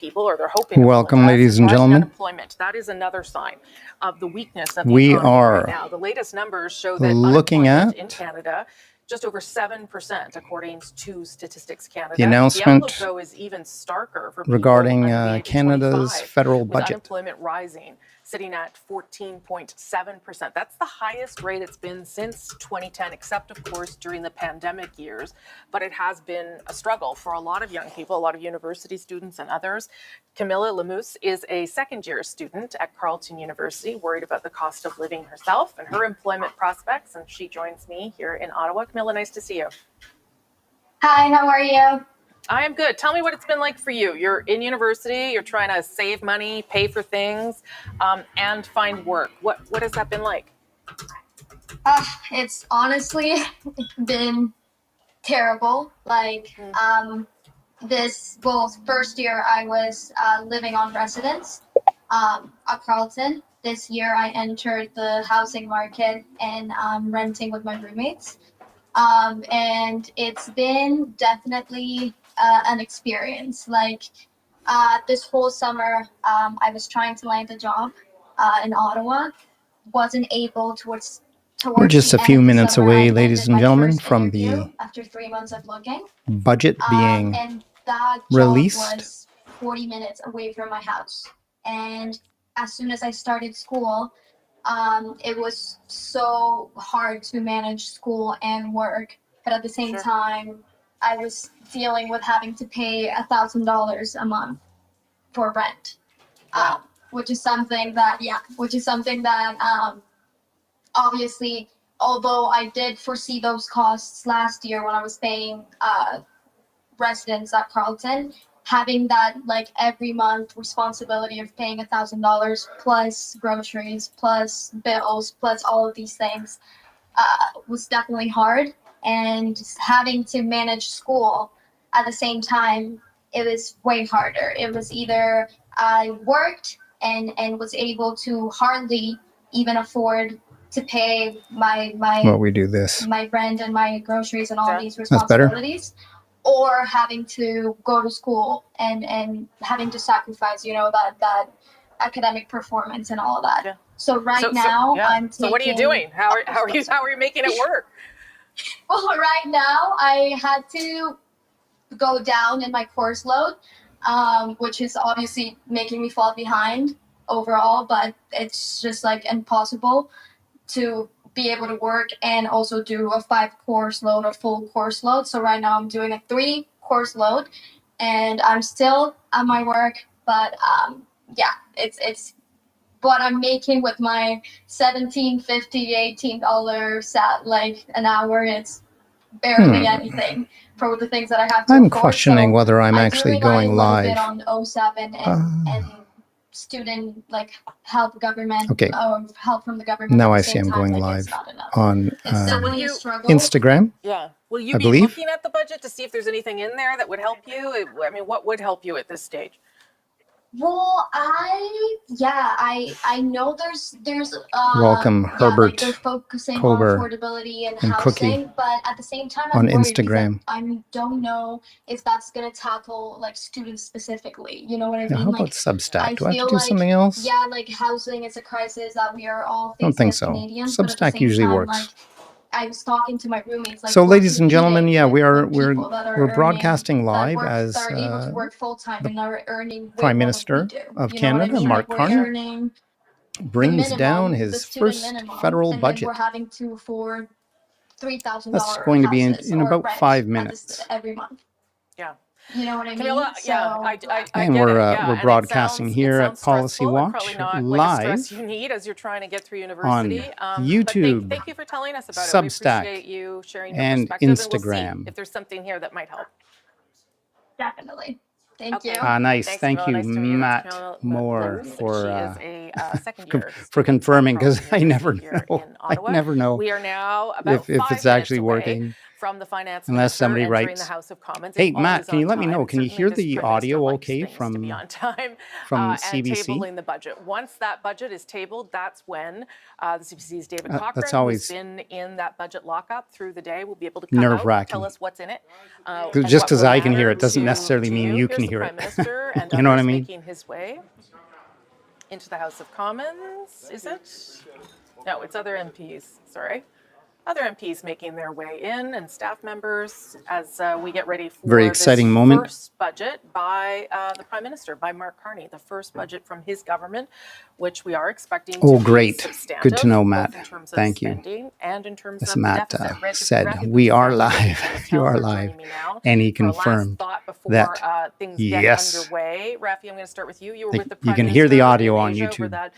people, or they're hoping. Welcome, ladies and gentlemen. Unemployment. That is another sign of the weakness of the We economy are right now. The latest numbers show that looking unemployment at in Canada just over 7%, according to Statistics Canada. the announcement outlook, though, is even starker for regarding people under the age of Canada's 25, federal with budget. unemployment rising, sitting at 14.7%. That's the highest rate it's been since 2010, except, of course, during the pandemic years. But it has been a struggle for a lot of young people, a lot of university students and others. Camilla Lemus is a second-year student at Carleton University, worried about the cost of living herself and her employment prospects, and she joins me here in Ottawa. Camilla, nice to see you. Hi, how are you? I am good. Tell me what it's been like for you. You're in university, you're trying to save money, pay for things, and find work. What has that been like? It's honestly been terrible. First year I was living on residence at Carleton. This year I entered the housing market and renting with my roommates. And it's been definitely an experience. This whole summer, I was trying to land a job in Ottawa, wasn't able towards We're just a few minutes away, ladies and gentlemen, from the after 3 months of looking. budget being and that released. Job was 40 minutes away from my house. And as soon as I started school, it was so hard to manage school and work. But at the same time, I was dealing with having to pay $1,000 a month for rent, which is something that obviously, although I did foresee those costs last year when I was paying residents at Carleton, having that every month responsibility of paying $1,000 plus groceries, plus bills, plus all of these things was definitely hard. And having to manage school at the same time, it was way harder. It was either I worked and was able to hardly even afford to pay my rent and my groceries and all these responsibilities, or having to go to school and having to sacrifice, that academic performance and all of that. Yeah. So now I'm taking. So what are you doing? How are you making it work? Well, right now I had to go down in my course load, which is obviously making me fall behind overall, but it's just impossible to be able to work and also do a 5-course load or full course load. So right now I'm doing a 3-course load and I'm still at my work, but it's what I'm making with my $17.50, $18 an hour. It's barely anything for the things that I have to I'm afford. questioning whether I'm actually going live. Bit on 07 and student help government or help from the government. Now I see I'm going live on Instagram. Yeah. Will you be looking at the budget to see if there's anything in there that would help you? I mean, what would help you at this stage? Well, I know there's welcome Herbert, they're focusing Kober, on affordability and housing, Cookie, but at the same time on Instagram. I don't know if that's gonna tackle students specifically. You know what I mean? How about Substack? Do I have to do something else? Yeah, housing is a crisis that we are all facing. I don't think as so. Canadians, Substack usually works. I was talking to my roommates. So, ladies and gentlemen, we're broadcasting live as the Prime Minister of Canada, Mark Carney, brings down his first federal budget. We're having to afford $3,000. That's going to be in about 5 minutes every month. Yeah. You know what I mean? Camilla, and we're broadcasting here at Policy Watch live you need as you're trying to get through university on YouTube, thank you for telling us about Substack, it. We appreciate you sharing your and perspective, Instagram. And we'll see if there's something here that might help. Definitely. Thank you. Nice. Thanks, Thank you, nice Matt Moore, for confirming, because I never know. I never know we are now about if it's actually working. from the finance Unless minister somebody entering writes, the House of Commons. "Hey, It's Matt, always can you on let me time. know, can you Certainly hear this the Prime Minister audio likes okay things to be on time from and CBC?" tabling the budget. Once that budget is tabled, that's when the CBC's David Cochrane, that's who's always been in that budget lockup through the day, will be able to come out and nerve-wracking. tell us what's in it. And Just what because will I can hear matter it doesn't to necessarily mean you. you Here's can the hear Prime it. Minister and You know what I others mean? making his way into the House of Commons. Is it? No, it's other MPs. Sorry. Other MPs making their way in and staff members as we get ready for Very exciting this moment. first budget by the Prime Minister, by Mark Carney, the first budget from his government, which we are expecting Oh, to great. be substantive. Good to know, both Matt. in terms of Thank you. spending and in terms As of Matt deficit. said, Rafi, we please are stand up. live. Can You tell are they're live. joining me now. And he For a last confirmed thought before that, things yes. get underway. Rafi, I'm going to start with you. You were Like, with the you Prime can hear the Minister audio in on Asia YouTube. over that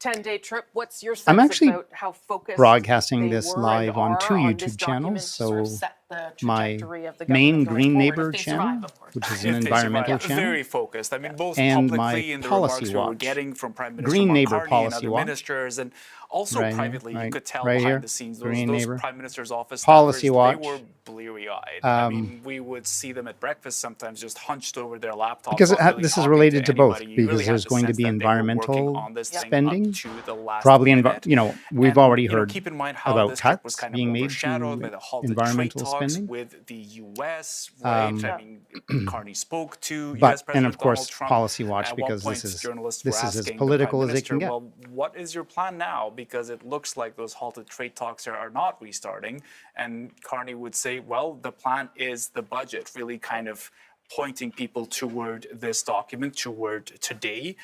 10-day trip. What's your sense I'm actually about how focused broadcasting they this were live and on are 2 on YouTube this channels. document to sort of So set the my trajectory of the main government going Green forward, Neighbor if they survive, channel, of course. which is If an they environmental survive, channel, very focused. I mean, both and publicly my in the Policy remarks we were Watch. getting from Prime Minister Green Mark Neighbor Carney Policy and other Watch. ministers, and also Right here, privately, you right- could tell right behind here. the scenes Green those Neighbor. Prime Minister's office Policy staffers, Watch. they were bleary-eyed. I mean, we would see them at breakfast sometimes just hunched over their laptops. Because not really this is talking related to both, anybody. You because really had there's the going to sense be that they were working environmental on this thing up spending. to the last Probably, minute. we've And, already you know, heard keep in mind how about this trip was cuts kind of being made overshadowed to by the halted environmental trade talks spending. with the U.S. Right? I mean, Carney spoke to But, U.S. President and of course, Donald Trump. Policy Watch, At because one this point, is journalists this were is as asking political the Prime as it can Minister, get. well, what is your plan now? Because it looks like those halted trade talks are not restarting. And Carney would say, well, the plan is the budget, really kind of pointing people toward this document, toward today.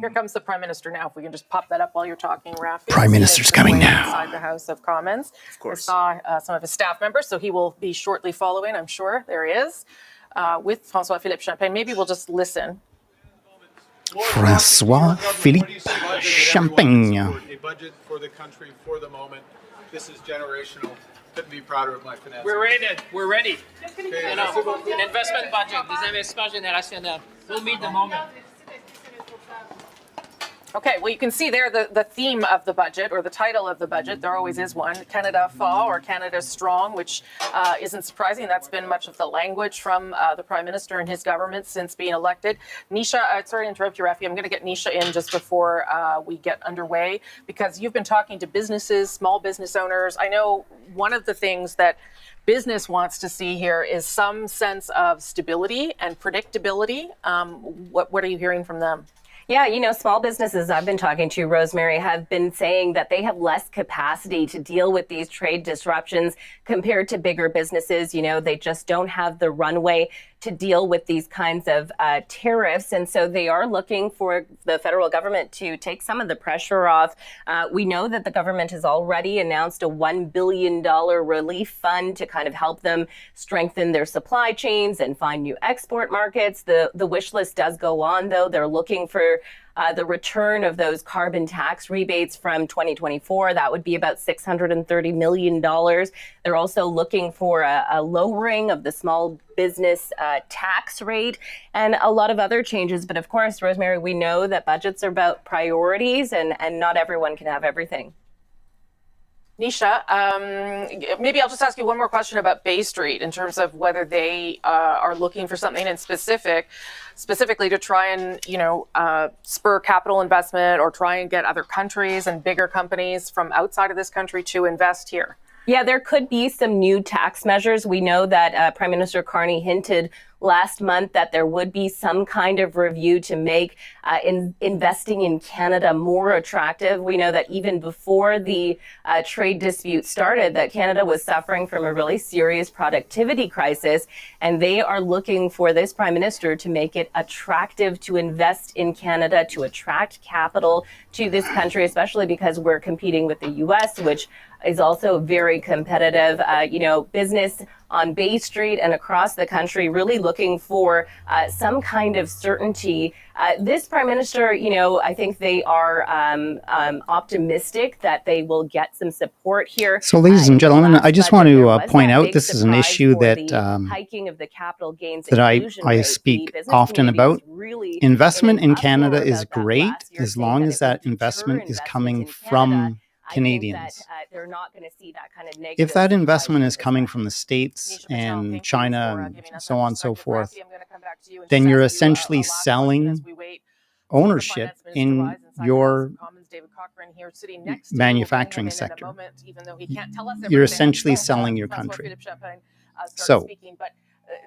Here comes the Prime Minister now. If we can just pop that up while you're talking, Rafi. Prime Minister's Make his coming way now. Inside the House of Commons. Of course. I saw some of his staff members, so he will be shortly following, I'm sure. There he is, with François-Philippe Champagne. Maybe we'll just listen. François-Philippe Champagne. A budget for the country for the moment. This is generational. Couldn't be prouder of my finance. We're ready. We're ready. Okay, You know, an investment budget, des investissements générationnels. We'll meet the moment. Okay, well, you can see there the theme of the budget, or the title of the budget. There always is one, Canada Fort, or Canada Strong, which isn't surprising. That's been much of the language from the Prime Minister and his government since being elected. Nisha, sorry to interrupt you, Rafi. I'm going to get Nisha in just before we get underway, because you've been talking to businesses, small business owners. I know one of the things that business wants to see here is some sense of stability and predictability. What are you hearing from them? Yeah, you know, small businesses I've been talking to, Rosemary, have been saying that they have less capacity to deal with these trade disruptions compared to bigger businesses. You know, they just don't have the runway to deal with these kinds of tariffs. And so they are looking for the federal government to take some of the pressure off. We know that the government has already announced a $1 billion relief fund to kind of help them strengthen their supply chains and find new export markets. The wish list does go on, though. They're looking for the return of those carbon tax rebates from 2024. That would be about $630 million. They're also looking for a lowering of the small business tax rate and a lot of other changes. But of course, Rosemary, we know that budgets are about priorities, and not everyone can have everything. Nisha, maybe I'll just ask you one more question about Bay Street in terms of whether they are looking for something in specifically to try and, spur capital investment or try and get other countries and bigger companies from outside of this country to invest here. Yeah, there could be some new tax measures. We know that Prime Minister Carney hinted last month that there would be some kind of review to make investing in Canada more attractive. We know that even before the trade dispute started, that Canada was suffering from a really serious productivity crisis, and they are looking for this Prime Minister to make it attractive to invest in Canada, to attract capital to this country, especially because we're competing with the U.S., which is also very competitive. Business on Bay Street and across the country really looking for some kind of certainty. This Prime Minister, I think they are optimistic that they will get some support here. So, ladies and gentlemen, I just want to point out this is an issue that hiking of the capital gains that I inclusion rate. speak The business often community about. was really Investment in uproar Canada about is that great last year, as saying long that as it would that deter investment is investment coming in Canada. from Canadians. I think that they're not going to see that kind of negative. If that investment is surprise coming this from the States Nisha Patel, thank and you China for and giving us so that on and so perspective. forth, Rafi, I'm going to come back to you and then just you're ask you essentially a last question as selling we wait ownership Finance Minister in Wise inside the House your of Commons, David Cochran here sitting next to manufacturing you. We'll bring him in sector. a moment, even though he can't tell us You're everything essentially until, selling your Francois country. Philippe Champagne starts So, speaking. But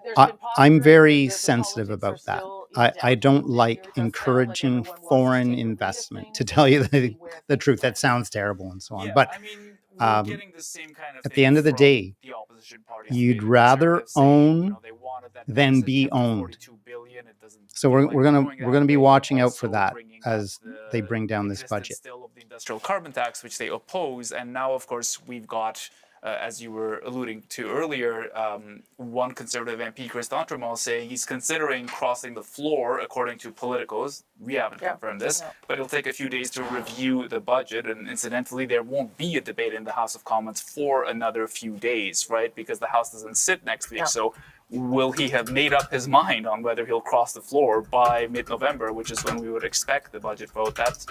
there's I'm been posturing, very the sensitive politics are about that. still I don't down. like It does sound like encouraging everyone wants to foreign take the lead of investment, to things tell you and see where the things truth. go. That sounds terrible and so on. Yeah, But I mean, we're um, getting the same kind of at thing the end of the from day, the opposition parties. you'd The rather Conservatives saying, you own know, they wanted that than deficit be kept to owned. 42 billion. It doesn't So feel like we're gonna going we're that gonna be way. watching out for Also that bringing as up they the bring down this existence budget. still of the industrial carbon tax, which they oppose. And now, of course, we've got, as you were alluding to earlier, one Conservative MP, Chris d'Entremont, saying he's considering crossing the floor, according to Politicos. We haven't confirmed this, but it'll take a few days to review the budget. And incidentally, there won't be a debate in the House of Commons for another few days, right? Because the House doesn't sit next week. Yeah. So will he have made up his mind on whether he'll cross the floor by mid-November, which is when we would expect the budget vote? That's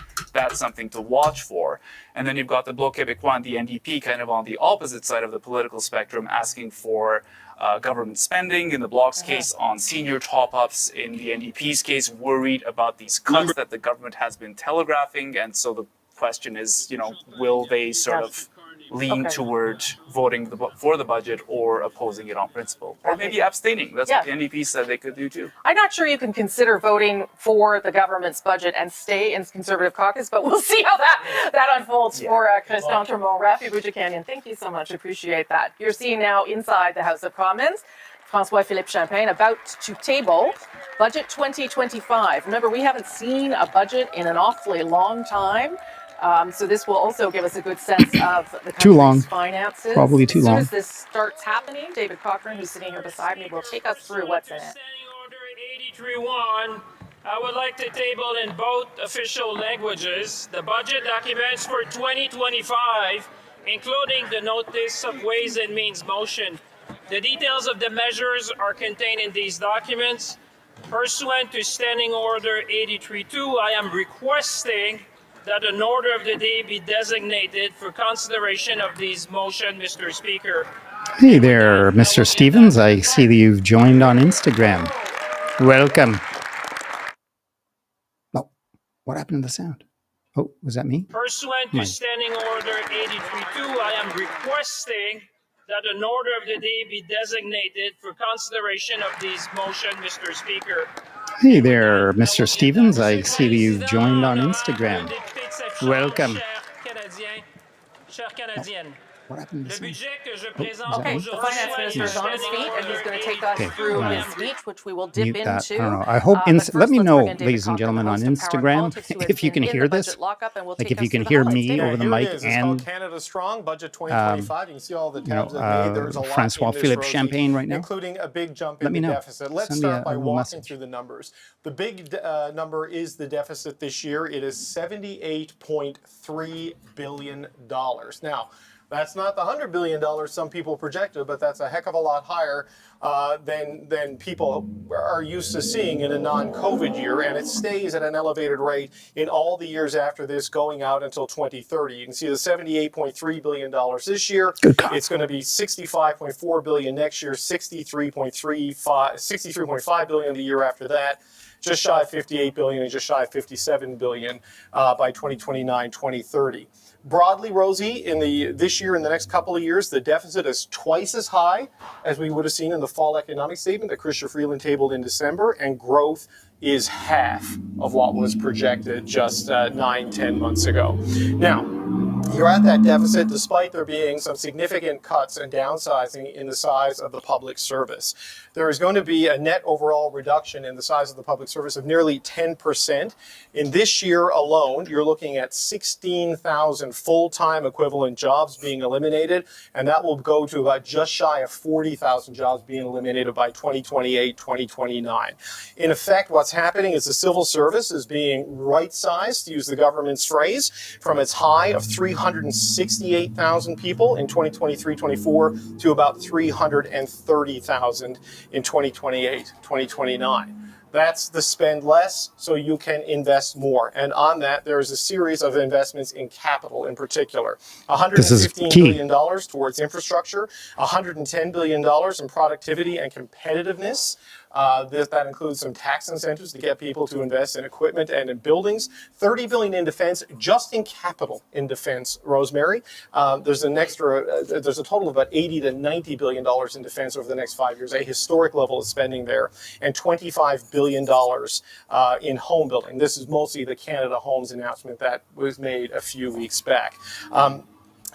something to watch for. And then you've got the Bloc Québécois and the NDP kind of on the opposite side of the political spectrum, asking for government spending, in the Bloc's case on senior top-ups, in the NDP's case worried about these cuts that the government has been telegraphing. And so the question is, you know, will they sort of lean toward voting for the budget or opposing it on principle, or maybe abstaining? That's what the NDP said they could do too. I'm not sure you can consider voting for the government's budget and stay in Conservative caucus, but we'll see how that unfolds for Chris d'Entremont. Rafi Boudjikanian, thank you so much. Appreciate that. You're seeing now inside the House of Commons, Francois Philippe Champagne about to table Budget 2025. Remember, we haven't seen a budget in an awfully long time. So this will also give us a good sense of the country's finances. Probably too long. As soon as this starts happening, David Cochran, who's sitting here beside me, will take us through what's in it. Standing Order 83-1, I would like to table in both official languages the budget documents for 2025, including the notice of Ways and Means motion. The details of the measures are contained in these documents. Pursuant to Standing Order 83-2, I am requesting that an order of the day be designated for consideration of these motion, Mr. Speaker. Hey there, Mr. Stevens. I see that you've joined on Instagram. Welcome. Oh, what happened to the sound? Oh, was that me? Pursuant to Standing Order 83-2, I am requesting that an order of the day be designated for consideration of these motion, Mr. Speaker. Hey there, Mr. Stevens. I see that you've joined on Instagram. Welcome. What happened to the sound? Okay, the finance minister is on his feet, and he's going to take us through his speech, which we will dip Mute that. into. I don't know. I hope. But first, let me let's know, bring in David ladies and Cochran, gentlemen, the on host of Power and Instagram, Politics, who has if you been can in hear the this. budget lockup, and will Like take if us you can through hear the me highlights. over the Here mic it is. It's and called Canada Strong, Budget 2025. You can see all the tabs that made. There's a lot Francois in this, Philippe Rosie, Champagne right now. including a big jump Let in me the know. deficit. Let's Send me start a by little walking message. through the numbers. The big number is the deficit this year. It is $78.3 billion. Now, that's not the $100 billion some people projected, but that's a heck of a lot higher than people are used to seeing in a non-COVID year, and it stays at an elevated rate in all the years after this, going out until 2030. You can see the $78.3 billion this year. It's going to be $65.4 billion next year, $63.5 billion the year after that. Just shy of $58 billion and just shy of $57 billion by 2029, 2030. Broadly, Rosie, this year and the next couple of years, the deficit is twice as high as we would have seen in the fall economic statement that Chrystia Freeland tabled in December, and growth is half of what was projected just 9-10 months ago. Now, you're at that deficit despite there being some significant cuts and downsizing in the size of the public service. There is going to be a net overall reduction in the size of the public service of nearly 10%. In this year alone, you're looking at 16,000 full-time equivalent jobs being eliminated, and that will go to about just shy of 40,000 jobs being eliminated by 2028, 2029. In effect, what's happening is the civil service is being right-sized, to use the government's phrase, from its high of 368,000 people in 2023-24 to about 330,000 in 2028, 2029. That's the spend less so you can invest more. And on that, there is a series of investments in capital in particular. $115 billion towards infrastructure, $110 billion in productivity and competitiveness. That includes some tax incentives to get people to invest in equipment and in buildings. $30 billion in defense, just in capital in defense, Rosemary. There's a total of about $80 to $90 billion in defense over the next 5 years, a historic level of spending there, and $25 billion in home building. This is mostly the Canada Homes announcement that was made a few weeks back.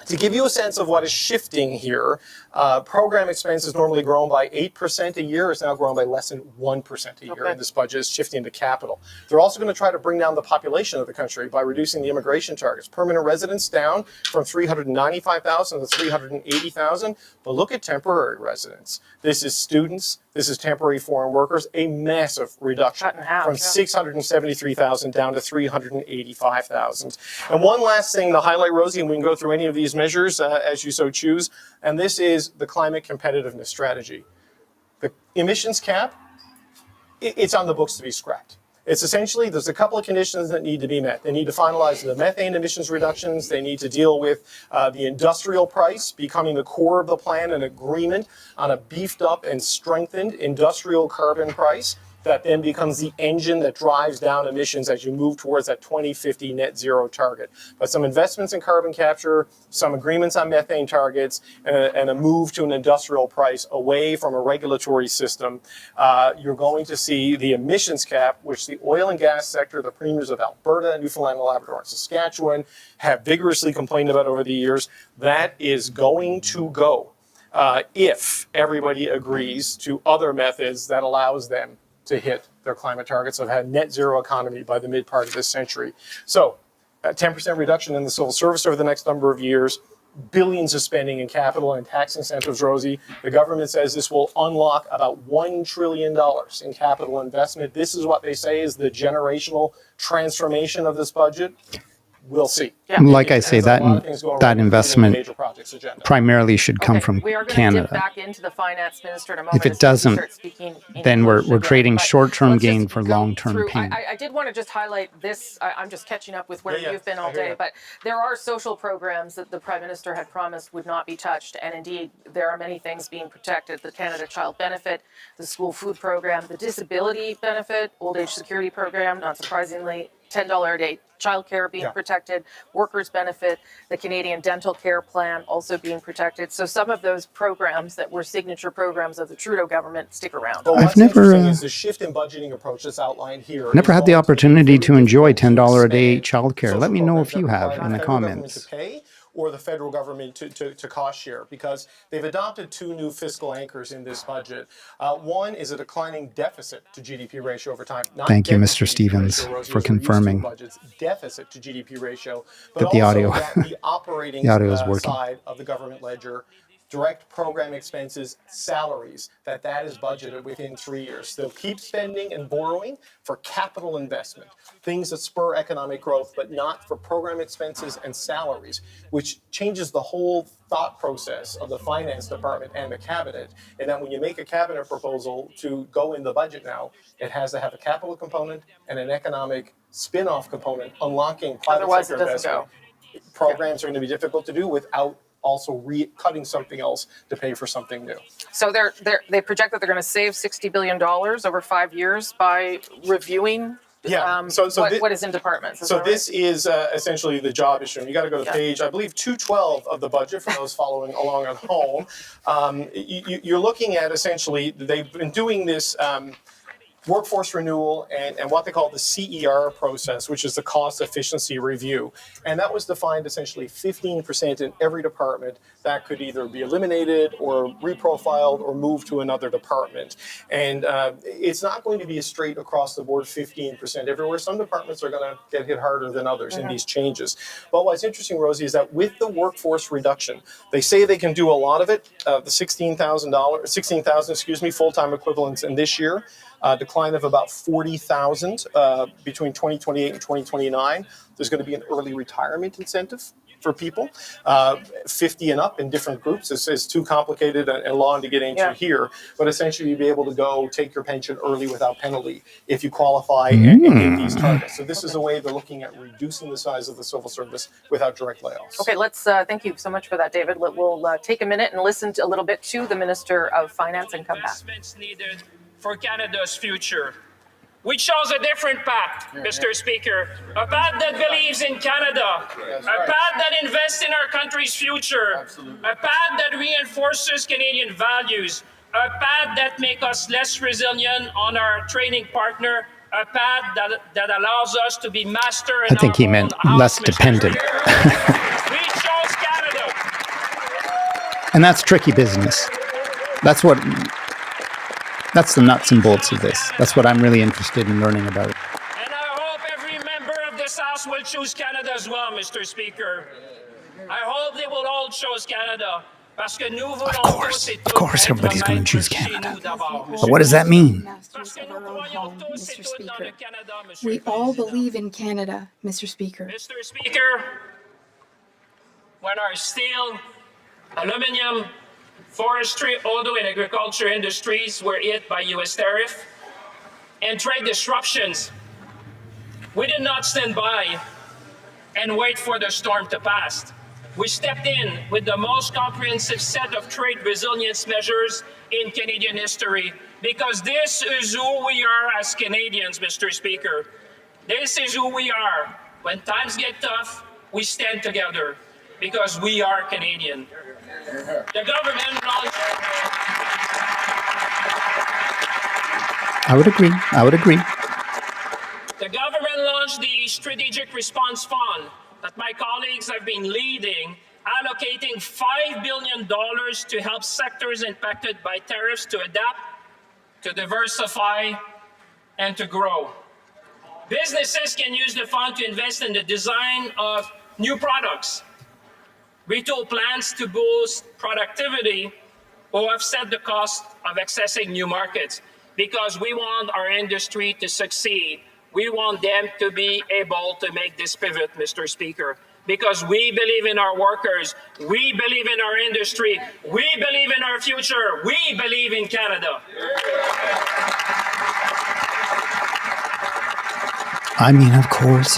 To give you a sense of what is shifting here, program expenses normally grown by 8% a year. It's now grown by less than 1% a year. Okay. And this budget is shifting to capital. They're also going to try to bring down the population of the country by reducing the immigration targets. Permanent residents down from 395,000 to 380,000. But look at temporary residents. This is students. This is temporary foreign workers. A massive reduction Cut in half, from yeah. 673,000 down to 385,000. And one last thing to highlight, Rosie, and we can go through any of these measures as you so choose, and this is the climate competitiveness strategy. The emissions cap, it's on the books to be scrapped. It's essentially, there's a couple of conditions that need to be met. They need to finalize the methane emissions reductions. They need to deal with the industrial price becoming the core of the plan, an agreement on a beefed up and strengthened industrial carbon price that then becomes the engine that drives down emissions as you move towards that 2050 net zero target. But some investments in carbon capture, some agreements on methane targets, and a move to an industrial price away from a regulatory system, you're going to see the emissions cap, which the oil and gas sector, the premiers of Alberta, Newfoundland and Labrador, and Saskatchewan have vigorously complained about over the years, that is going to go if everybody agrees to other methods that allows them to hit their climate targets of having net zero economy by the mid part of this century. So a 10% reduction in the civil service over the next number of years, billions of spending in capital and tax incentives, Rosie. The government says this will unlock about $1 trillion in capital investment. This is what they say is the generational transformation of this budget. We'll see. Yeah. Like I say, that investment major projects agenda. primarily should come Okay, from we are going to dip Canada. back into the finance minister in a moment. If it as we doesn't, start speaking then we're English again, trading but short-term let's gain just for go long-term through- pain. I did want to just highlight this. I'm just catching up with where Yeah, you've been all I hear day, you. but there are social programs that the Prime Minister had promised would not be touched, and indeed there are many things being protected. The Canada Child Benefit, the school food program, the disability benefit, old age security program, not surprisingly, $10 a day childcare being Yeah. protected, workers benefit, the Canadian Dental Care Plan also being protected. So some of those programs that were signature programs of the Trudeau government stick around. But I've what's never, interesting is the shift in budgeting approach that's outlined here. Never is had the going to make it opportunity very to enjoy difficult to $10 a day expand childcare. social Let me know programs if that you have require in the federal government comments. to pay or the federal government to cost share, because they've adopted two new fiscal anchors in this budget. One is a declining deficit to GDP ratio over time. Not Thank you, debt Mr. to GDP Stevens, ratio, Rosie, for as we're used to confirming. budgets, deficit to GDP ratio, but Get the also audio. that the operating The audio is working. side of the government ledger, direct program expenses, salaries, that is budgeted within 3 years. They'll keep spending and borrowing for capital investment, things that spur economic growth, but not for program expenses and salaries, which changes the whole thought process of the finance department and the cabinet. And that when you make a cabinet proposal to go in the budget now, it has to have a capital component and an economic spin-off component, unlocking private Otherwise, sector it doesn't investment. Programs are going to be difficult to do without also cutting something else to pay for something new. So they project that they're going to save $60 billion over 5 years by reviewing what is in departments. Is So that this is essentially the job issue. You got to go to Yeah. page, I believe, 212 of the budget for those following along at home. You're looking at essentially, they've been doing this workforce renewal and what they call the CER process, which is the cost efficiency review. And that was defined essentially 15% in every department that could either be eliminated or reprofiled or moved to another department. And it's not going to be a straight across the board 15% everywhere. Some departments are going to get hit harder than others in these changes. But what's interesting, Rosie, is that with the workforce reduction, they say they can do a lot of it. The 16,000 full-time equivalents in this year, decline of about 40,000 between 2028 and 2029. There's going to be an early retirement incentive for people, 50 and up in different groups. It's too complicated and long to get into here, but essentially you'd be able to go take your pension early without penalty if you qualify and meet these targets. So this is a way they're looking at reducing the size of the civil service without direct layoffs. Okay, let's thank you so much for that, David. We'll take a minute and listen a little bit to the Minister of Finance and come back. Investments needed for Canada's future. We chose a different path, Mr. Speaker, a path that believes in Canada, a path that invests in our country's future, a path that reinforces Canadian values, a path that makes us less resilient on our trading partner, a path that allows us to be master in I think our he meant own house, less Mr. dependent. Speaker. We chose Canada. And that's tricky business. That's the nuts and bolts of this. That's what I'm really interested in learning about. And I hope every member of this House will choose Canada as well, Mr. Speaker. I hope they will all choose Canada. Parce que nous voulons tous et Of course, toutes everybody's être going to maîtres choose chez Canada. nous d'abord, But what does that mean? Parce que Masters of nous our own croyons home, tous et Mr. toutes dans Speaker. le Canada, Monsieur We le all Président. believe in Canada, Mr. Speaker. Mr. Speaker, when our steel, aluminum, forestry, auto, and agriculture industries were hit by U.S. tariff and trade disruptions, we did not stand by and wait for the storm to pass. We stepped in with the most comprehensive set of trade resilience measures in Canadian history because this is who we are as Canadians, Mr. Speaker. This is who we are. When times get tough, we stand together because we are Canadian. The government launched. I would agree. The government launched the Strategic Response Fund that my colleagues have been leading, allocating $5 billion to help sectors impacted by tariffs to adapt, to diversify, and to grow. Businesses can use the fund to invest in the design of new products, retool plans to boost productivity, or offset the cost of accessing new markets. Because we want our industry to succeed. We want them to be able to make this pivot, Mr. Speaker. Because we believe in our workers, we believe in our industry, we believe in our future, we believe in Canada. I mean, of course.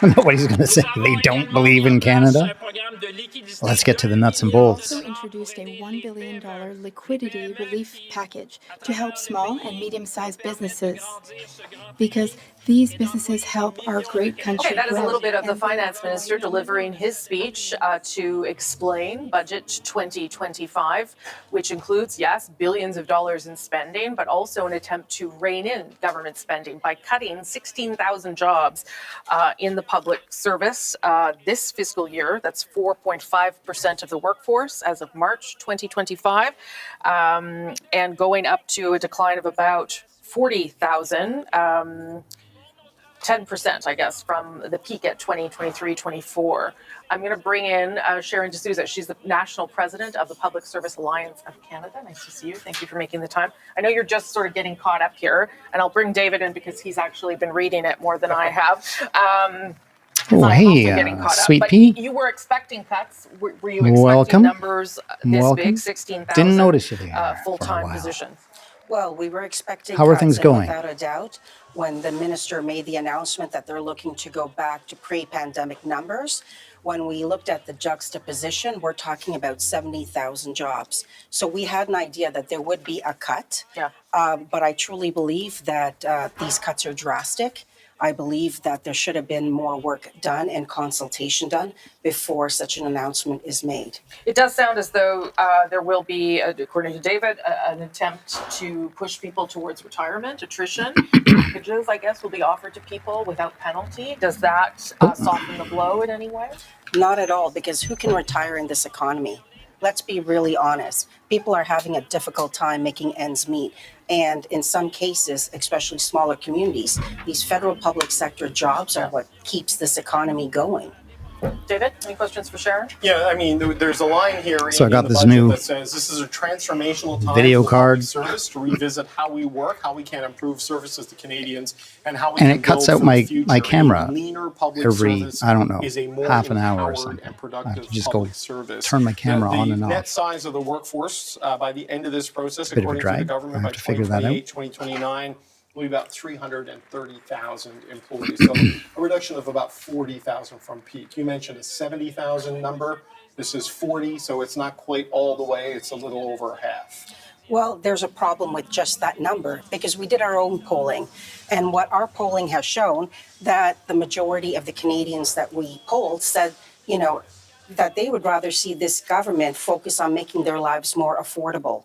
Nobody's going to say they don't believe in Canada. Let's get to the nuts and bolts. We also introduced a $1 billion liquidity relief package to help small and medium-sized businesses because these businesses help our great country Okay, that is a grow. little bit of the And finance minister delivering his speech to explain Budget 2025, which includes, yes, billions of dollars in spending, but also an attempt to rein in government spending by cutting 16,000 jobs in the public service this fiscal year. That's 4.5% of the workforce as of March 2025, and going up to a decline of about 40,000. 10%, I guess, from the peak at 2023-24. I'm going to bring in Sharon D'Souza. She's the national president of the Public Service Alliance of Canada. Nice to see you. Thank you for making the time. I know you're just sort of getting caught up here, and I'll bring David in because he's actually been reading it more than I have. Oh, hey, Sweet Pea. You were expecting cuts. Were you expecting Welcome. numbers this Welcome. big, 16,000 Didn't notice you there for a full-time while. positions? Well, we were expecting How are cuts, things and going? Without a doubt, when the minister made the announcement that they're looking to go back to pre-pandemic numbers, when we looked at the juxtaposition, we're talking about 70,000 jobs. So we had an idea that there would be a cut. Yeah. But I truly believe that these cuts are drastic. I believe that there should have been more work done and consultation done before such an announcement is made. It does sound as though there will be, according to David, an attempt to push people towards retirement, attrition. Packages, I guess, will be offered to people without penalty. Does that soften the blow in any way? Not at all, because who can retire in this economy? Let's be really honest. People are having a difficult time making ends meet. And in some cases, especially smaller communities, these federal public sector jobs are what keeps this economy going. David, any questions for Sharon? Yeah, I mean, there's a line here So I got the this budget new that says this is a transformational time video for card. public service to revisit how we work, how we can improve services to Canadians, and how we And can it cuts build out for my the future. my A camera leaner public every, service I don't know, is a more half an hour or empowered something. and I productive have to just go public service. turn my camera on and The off. net size of the workforce by the end of this process, Bit of a according to the drag. government, I by have to figure that out. 2028, 2029, will be about 330,000 employees. So a reduction of about 40,000 from peak. You mentioned a 70,000 number. This is 40, so it's not quite all the way. It's a little over half. Well, there's a problem with just that number because we did our own polling. And what our polling has shown that the majority of the Canadians that we polled said, you know, that they would rather see this government focus on making their lives more affordable.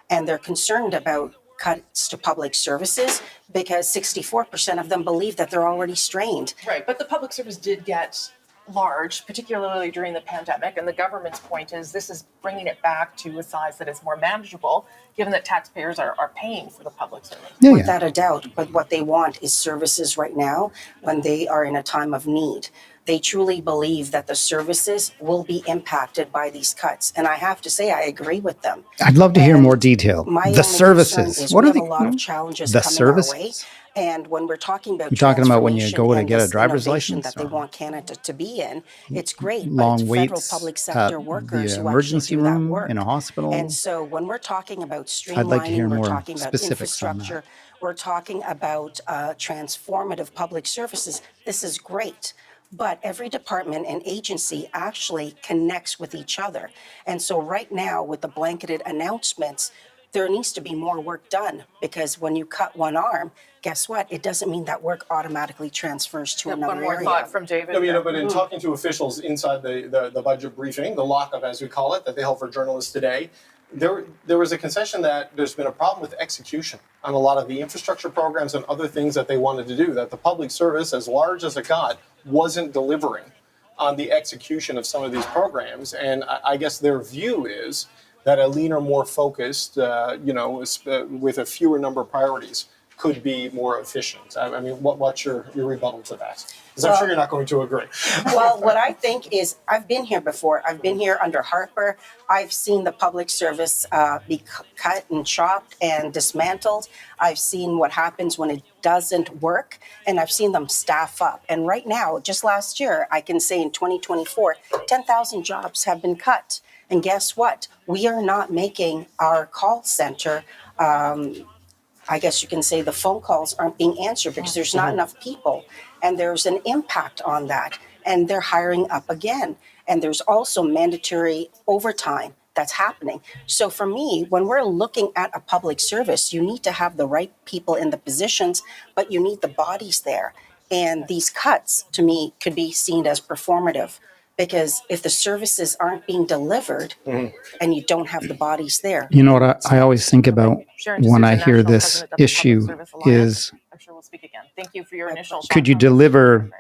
And they're concerned about cuts to public services because 64% of them believe that they're already strained. Right, but the public service did get large, particularly during the pandemic, and the government's point is this is bringing it back to a size that is more manageable, given that taxpayers are paying for the public service. Yeah, Without a doubt, but what they want is services right now when they are in a time of need. They truly believe that the services will be impacted by these cuts. And I have to say, I agree with them. I'd love to hear And more detail. My only The concern services. is What we are have they? a lot of challenges The coming our way. services? And when we're talking about You're talking about when you transformation go to and get a this driver's innovation license that they or want Canada to be in, it's great, but long it's federal waits public at sector workers the who emergency actually do that room work. in a hospital? And so when we're talking about I'd like to hear streamlining, we're more talking about specifics on that. infrastructure, we're talking about transformative public services, this is great. But every department and agency actually connects with each other. And so right now, with the blanketed announcements, there needs to be more work done because when you cut one arm, guess what? It doesn't mean that work automatically transfers to another One more area. thought from David. No, you know, but in talking to officials inside the budget briefing, the lockup as we call it, that they held for journalists today, there was a concession that there's been a problem with execution on a lot of the infrastructure programs and other things that they wanted to do, that the public service, as large as it got, wasn't delivering on the execution of some of these programs. And I guess their view is that a leaner, more focused, with a fewer number of priorities could be more efficient. I mean, what's your rebuttal to that? Because I'm sure you're not going to agree. Well, what I think is, I've been here before. I've been here under Harper. I've seen the public service be cut and chopped and dismantled. I've seen what happens when it doesn't work, and I've seen them staff up. And right now, just last year, I can say in 2024, 10,000 jobs have been cut. And guess what? We are not making our call center I guess you can say the phone calls aren't being answered because there's not enough people. And there's an impact on that. And they're hiring up again. And there's also mandatory overtime that's happening. So for me, when we're looking at a public service, you need to have the right people in the positions, but you need the bodies there. And these cuts, to me, could be seen as performative. Because if the services aren't being delivered and you don't have the bodies there. You know what I always think about Sharon, just when as I the hear National this President of the Public issue Service Alliance, is, I'm sure we'll speak again. Thank you for your initial. could you thoughts on this. deliver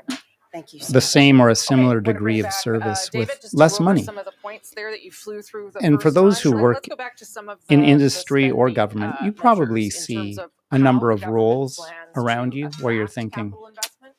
Thank you. the same or a similar Okay, wanna degree bring of back, service David, with just to less go over money? Some of the points there that you flew through the And for first those time. who Let's work go back to some of in the industry or spending, government, you measures probably in see terms of a how number the of government roles plans around to you where you're attract thinking, capital investment,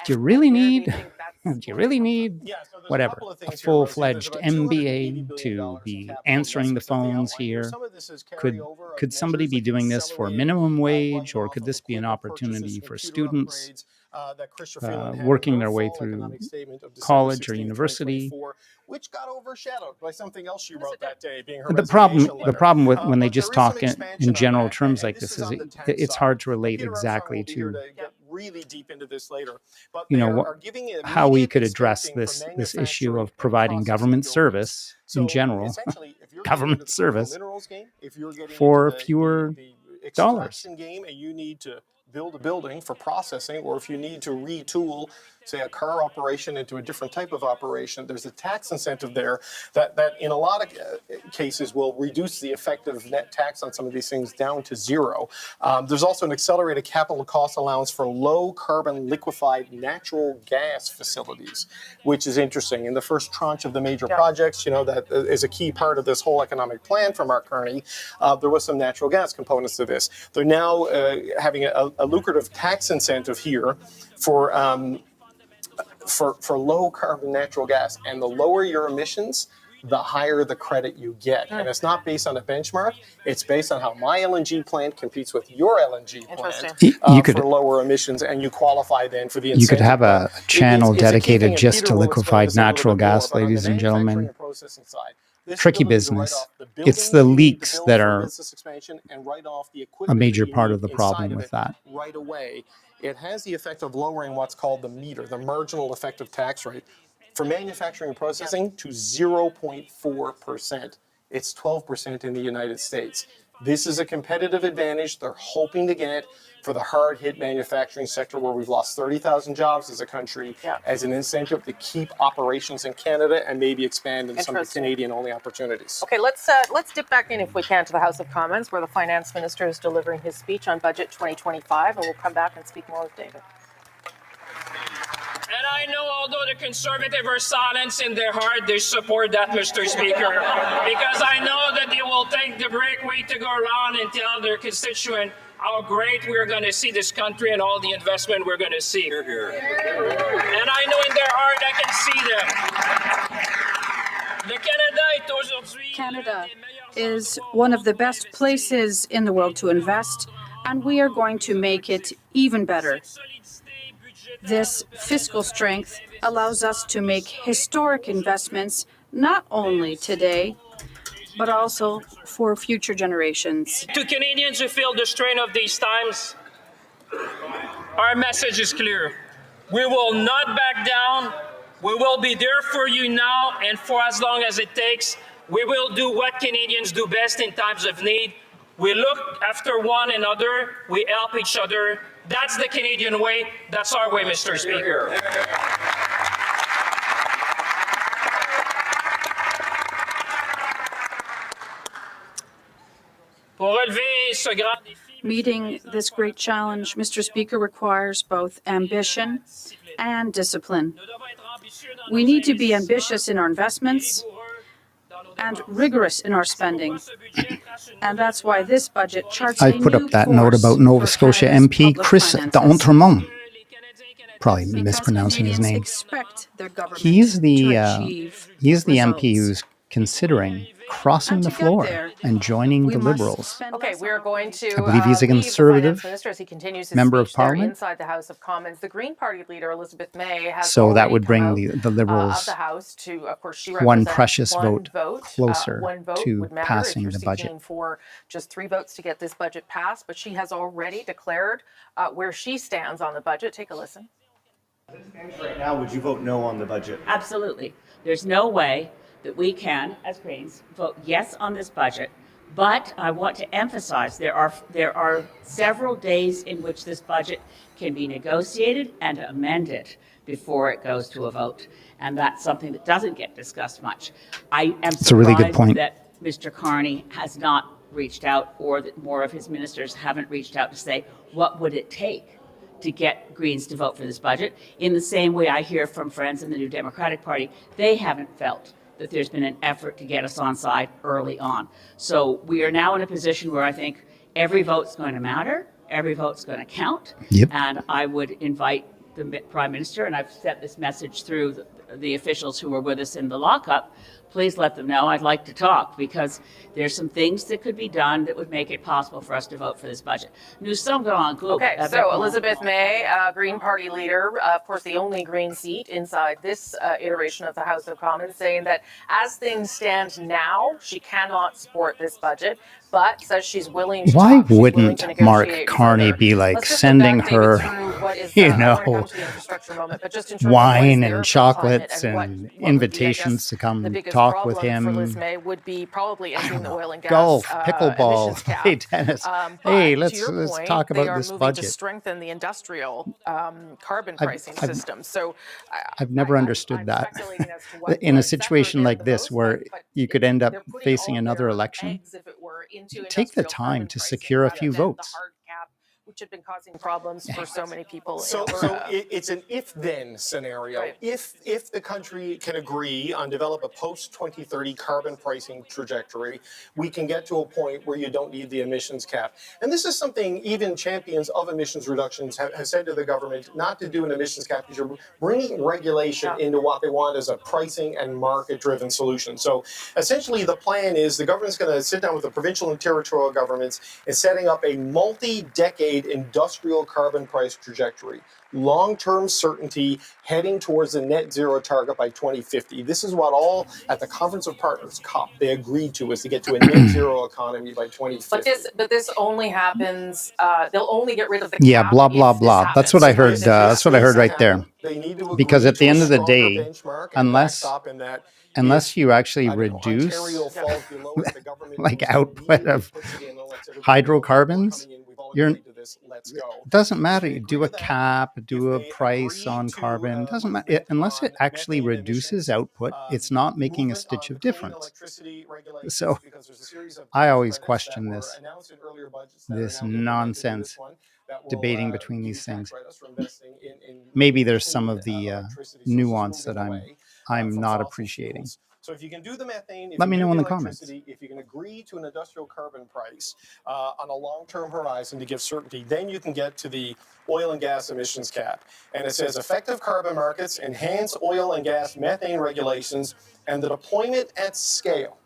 do you and really where they need, think that's do you going to really come from. need Yeah, so there's whatever, couple of a things here, Rosie. There's full-fledged about $280 MBA billion to in be capital answering the investments that they phones outlined. here? Some of this is Could carryover of could somebody measures be like doing this for accelerated minimum wage, or write-off could of this be an equipment opportunity purchases, for computer students upgrades, that Christopher Freeland had working in their her way fall through economic statement of December college or 16th, university? 2024, which got overshadowed by something else she Yes, wrote it did. that day, being her The resignation letter. problem with when they But just there is some talk expansion in on general that, terms and like this, on is the tax it's side. hard to relate Peter Armstrong exactly will be here to get really deep into this later. But you know they what, are giving it how we immediate could address expensing for this issue manufacturing of and providing processing government buildings. service in So general, essentially, if you're government getting into the service, critical minerals game, if you're getting for into fewer the dollars. extraction game, and you need to build a building for processing, or if you need to retool, say, a car operation into a different type of operation, there's a tax incentive there that in a lot of cases will reduce the effective net tax on some of these things down to zero. There's also an accelerated capital cost allowance for low carbon liquefied natural gas facilities, which is interesting. In the first tranche of the major projects, that is a key part of this whole economic plan for Mark Carney. There was some natural gas components to this. They're now having a lucrative tax incentive here for for low carbon natural gas. And the lower your emissions, the higher the credit you get. And it's not based on a benchmark. It's based on how my LNG plant competes with your LNG plant You could- for lower emissions, and you qualify then for the You could incentive. have a channel It's a key thing, dedicated and just Peter to will explain liquefied this a little natural bit more, gas, but on the ladies and manufacturing gentlemen. and processing side, this Tricky ability to write business. off the It's buildings the you need to leaks build that for are business expansion and write off the a equipment major that you part need of the inside problem of with it that. right away. It has the effect of lowering what's called the meter, the marginal effective tax rate, for manufacturing and processing to 0.4%. It's 12% in the United States. This is a competitive advantage they're hoping to get for the hard-hit manufacturing sector, where we've lost 30,000 jobs as a country, as an incentive to keep operations in Canada and maybe expand in some of the Interesting. Canadian-only opportunities. Okay, let's dip back in, if we can, to the House of Commons, where the finance minister is delivering his speech on budget 2025, and we'll come back and speak more with David. And I know, although the Conservative are silenced in their heart, they support that, Mr. Speaker, because I know that they will take the break week to go around and tell their constituent how great we're going to see this country and all the investment we're going to see. And I know in their heart I can see them. Canada is one of the best places in the world to invest, and we are going to make it even better. This fiscal strength allows us to make historic investments, not only today, but also for future generations. To Canadians who feel the strain of these times, our message is clear. We will not back down. We will be there for you now and for as long as it takes. We will do what Canadians do best in times of need. We look after one another. We help each other. That's the Canadian way. That's our way, Mr. Speaker. Pour relever ce grand défi, Meeting this great challenge, Mr. Speaker, requires both ambition and discipline. nous devons être ambitieux dans We nos need to be investissements, ambitious in our investments rigoureux dans nos and dépenses. rigorous in our spending. Ce budget trace une And that's why this budget charts I a put new up that note course about Nova for Scotia Canada's MP public Chris finances. d'Entremont. Les Canadiens, Canadiennes, Probably Because mispronouncing his Canadians name. expect their government He's the to achieve MP results. who's considering crossing And the to get floor there, and joining We the must Liberals. spend Okay, less we on are our going wage. to I believe he's a leave the Conservative finance minister as he continues his member of speech there Parliament. inside the House of Commons. The Green Party leader, Elizabeth May, has So that already would come bring out, the of Liberals the House to, of course, she one represents precious one vote closer one vote to would matter passing if you're the budget. seeking for just 3 votes to get this budget passed. But she has already declared where she stands on the budget. Take a listen. Right now, would you vote no on the budget? Absolutely. There's no way that we can, as Greens, vote yes on this budget. But I want to emphasize there are several days in which this budget can be negotiated and amended before it goes to a vote. And that's something that doesn't get discussed much. I am It's a really good surprised point. that Mr. Carney has not reached out, or that more of his ministers haven't reached out to say, what would it take to get Greens to vote for this budget? In the same way I hear from friends in the New Democratic Party, they haven't felt that there's been an effort to get us on side early on. So we are now in a position where I think every vote's going to matter, every vote's going to count. Yep. And I would invite the Prime Minister, and I've sent this message through the officials who were with us in the lockup, please let them know I'd like to talk, because there's some things that could be done that would make it possible for us to vote for this budget. Nous sommes dans un groupe Okay, avec so mon- Elizabeth May, Green Party leader, of course, the only Green seat inside this iteration of the House of Commons, saying that as things stand now, she cannot support this budget, but says she's willing to Why talk, she's willing wouldn't to Mark negotiate Carney further. be like Let's just sending look back, David, her, through what is, you I wanna know, come to the infrastructure moment, but just in terms of wine what is and there for climate chocolates and what and would be, I invitations guess, to come the biggest talk with problem for Liz him? May would be probably ending the oil and gas Golf, emissions pickleball, cap. hey tennis. But Hey, to let's your point, talk they about are this moving budget. to strengthen the industrial carbon I've- pricing I've- system. So I've never understood I'm that. speculating as to what In would a situation separate like the this, votes, where but you could end up they're putting facing all another their election, eggs, if it were, into take the industrial time carbon to pricing secure a rather few than the votes. hard cap, which which had been causing problems for so many people. So it's an if-then scenario. Right. If the country can agree on develop a post-2030 carbon pricing trajectory, we can get to a point where you don't need the emissions cap. And this is something even champions of emissions reductions have said to the government, not to do an emissions cap because you're bringing regulation into what they want as a pricing and market-driven solution. So essentially the plan is the government's going to sit down with the provincial and territorial governments and setting up a multi-decade industrial carbon price trajectory. Long-term certainty heading towards a net zero target by 2050. This is what all at the Conference of Partners, COP, they agreed to, is to get to a net zero economy by 2050. But this only happens. They'll only get rid of the Yeah, cap blah if blah this blah. That's what I heard. happens. That's what I heard right there. They need to Because agree at the to end a of the stronger day, benchmark and unless backstop in that unless you actually Ontario reduce falls below it, the government like moves output immediately, of puts it in and lets everybody know, hydrocarbons, we're coming in, we've all you're agreed to this, let's go. it doesn't matter. If You they do agree a to that, cap, do a if they price agree on to, carbon. It doesn't limit matter unless it on actually methane reduces emissions, output. It's not making a movement stitch on of clean difference. electricity regulations, So because there's a series of I tax always credits question that were this announced in earlier budgets that are this now implemented in nonsense this one that will, debating between give you these tax things. write-offs for investing in Maybe there's some clean of the electricity sources, nuance that moving away I'm from not fossil appreciating. fuels. So if you can do the methane, if Let you me do know the in the comments. electricity, if you can agree to an industrial carbon price on a long-term horizon to give certainty, then you can get to the oil and gas emissions cap. And it says effective carbon markets, enhance oil and gas methane regulations, and the deployment at scale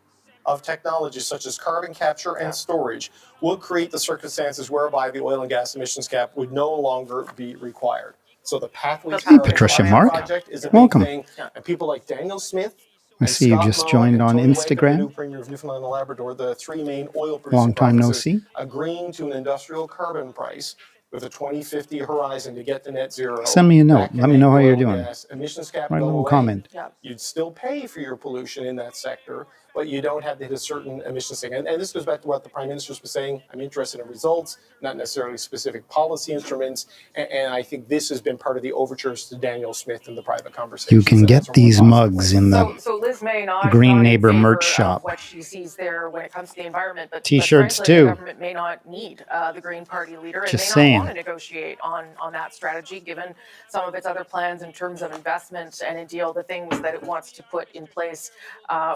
of technologies such as carbon capture and storage will create the circumstances whereby the oil and gas emissions cap would no longer be required. So the Pathways Hey, Power Patricia Climate Mark. Project is a big Welcome. thing, and people like Daniel Smith I and see you Scott just Moe joined and on Tony Wakeham, the Instagram. new Premier of Newfoundland and Labrador, the three main oil producing Long time no provinces, see. agreeing to an industrial carbon price with a 2050 horizon to get to net zero. Send me a note. That can Let me make know how oil you're and doing. gas emissions cap Write a go little away. comment. You'd still pay for your pollution in that sector, but you don't have to hit a certain emissions thing. And this goes back to what the Prime Minister's been saying. I'm interested in results, not necessarily specific policy instruments. And I think this has been part of the overtures to Daniel Smith in the private conversations. You can And get that's a real these positive mugs way. in the So Liz May not Green in Neighbor favor merch of shop. what she sees there when it comes to the environment, but T-shirts frankly, too. the government may not need the Green Party leader and Just may saying. not want to negotiate on that strategy, given some of its other plans in terms of investment and indeed all the things that it wants to put in place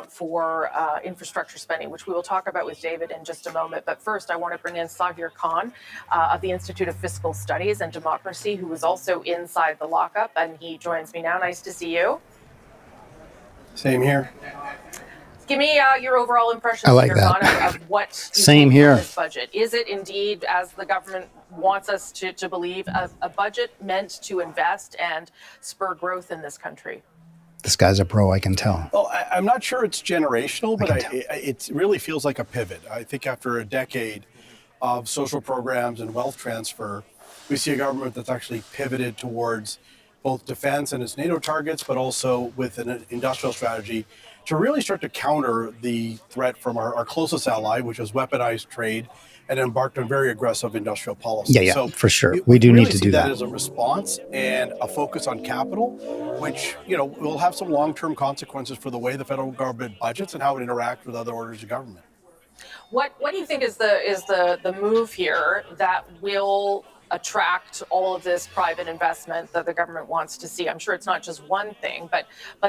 for infrastructure spending, which we will talk about with David in just a moment. But first, I want to bring in Sahir Khan of the Institute of Fiscal Studies and Democracy, who is also inside the lockup, and he joins me now. Nice to see you. Same here. Give me your overall impression, I like Sahir that. Khan, of what you Same think here. of this budget. Is it indeed, as the government wants us to believe, a budget meant to invest and spur growth in this country? This guy's a pro, I can tell. Well, I'm not sure it's generational, but it really feels like a pivot. I think after a decade of social programs and wealth transfer, we see a government that's actually pivoted towards both defense and its NATO targets, but also with an industrial strategy to really start to counter the threat from our closest ally, which is weaponized trade, and embarked on very aggressive industrial policy. Yeah, So for sure. We do really need to see do that that. as a response and a focus on capital, which will have some long-term consequences for the way the federal government budgets and how it interacts with other orders of government. What do you think is the move here that will attract all of this private investment that the government wants to see? I'm sure it's not just one thing, but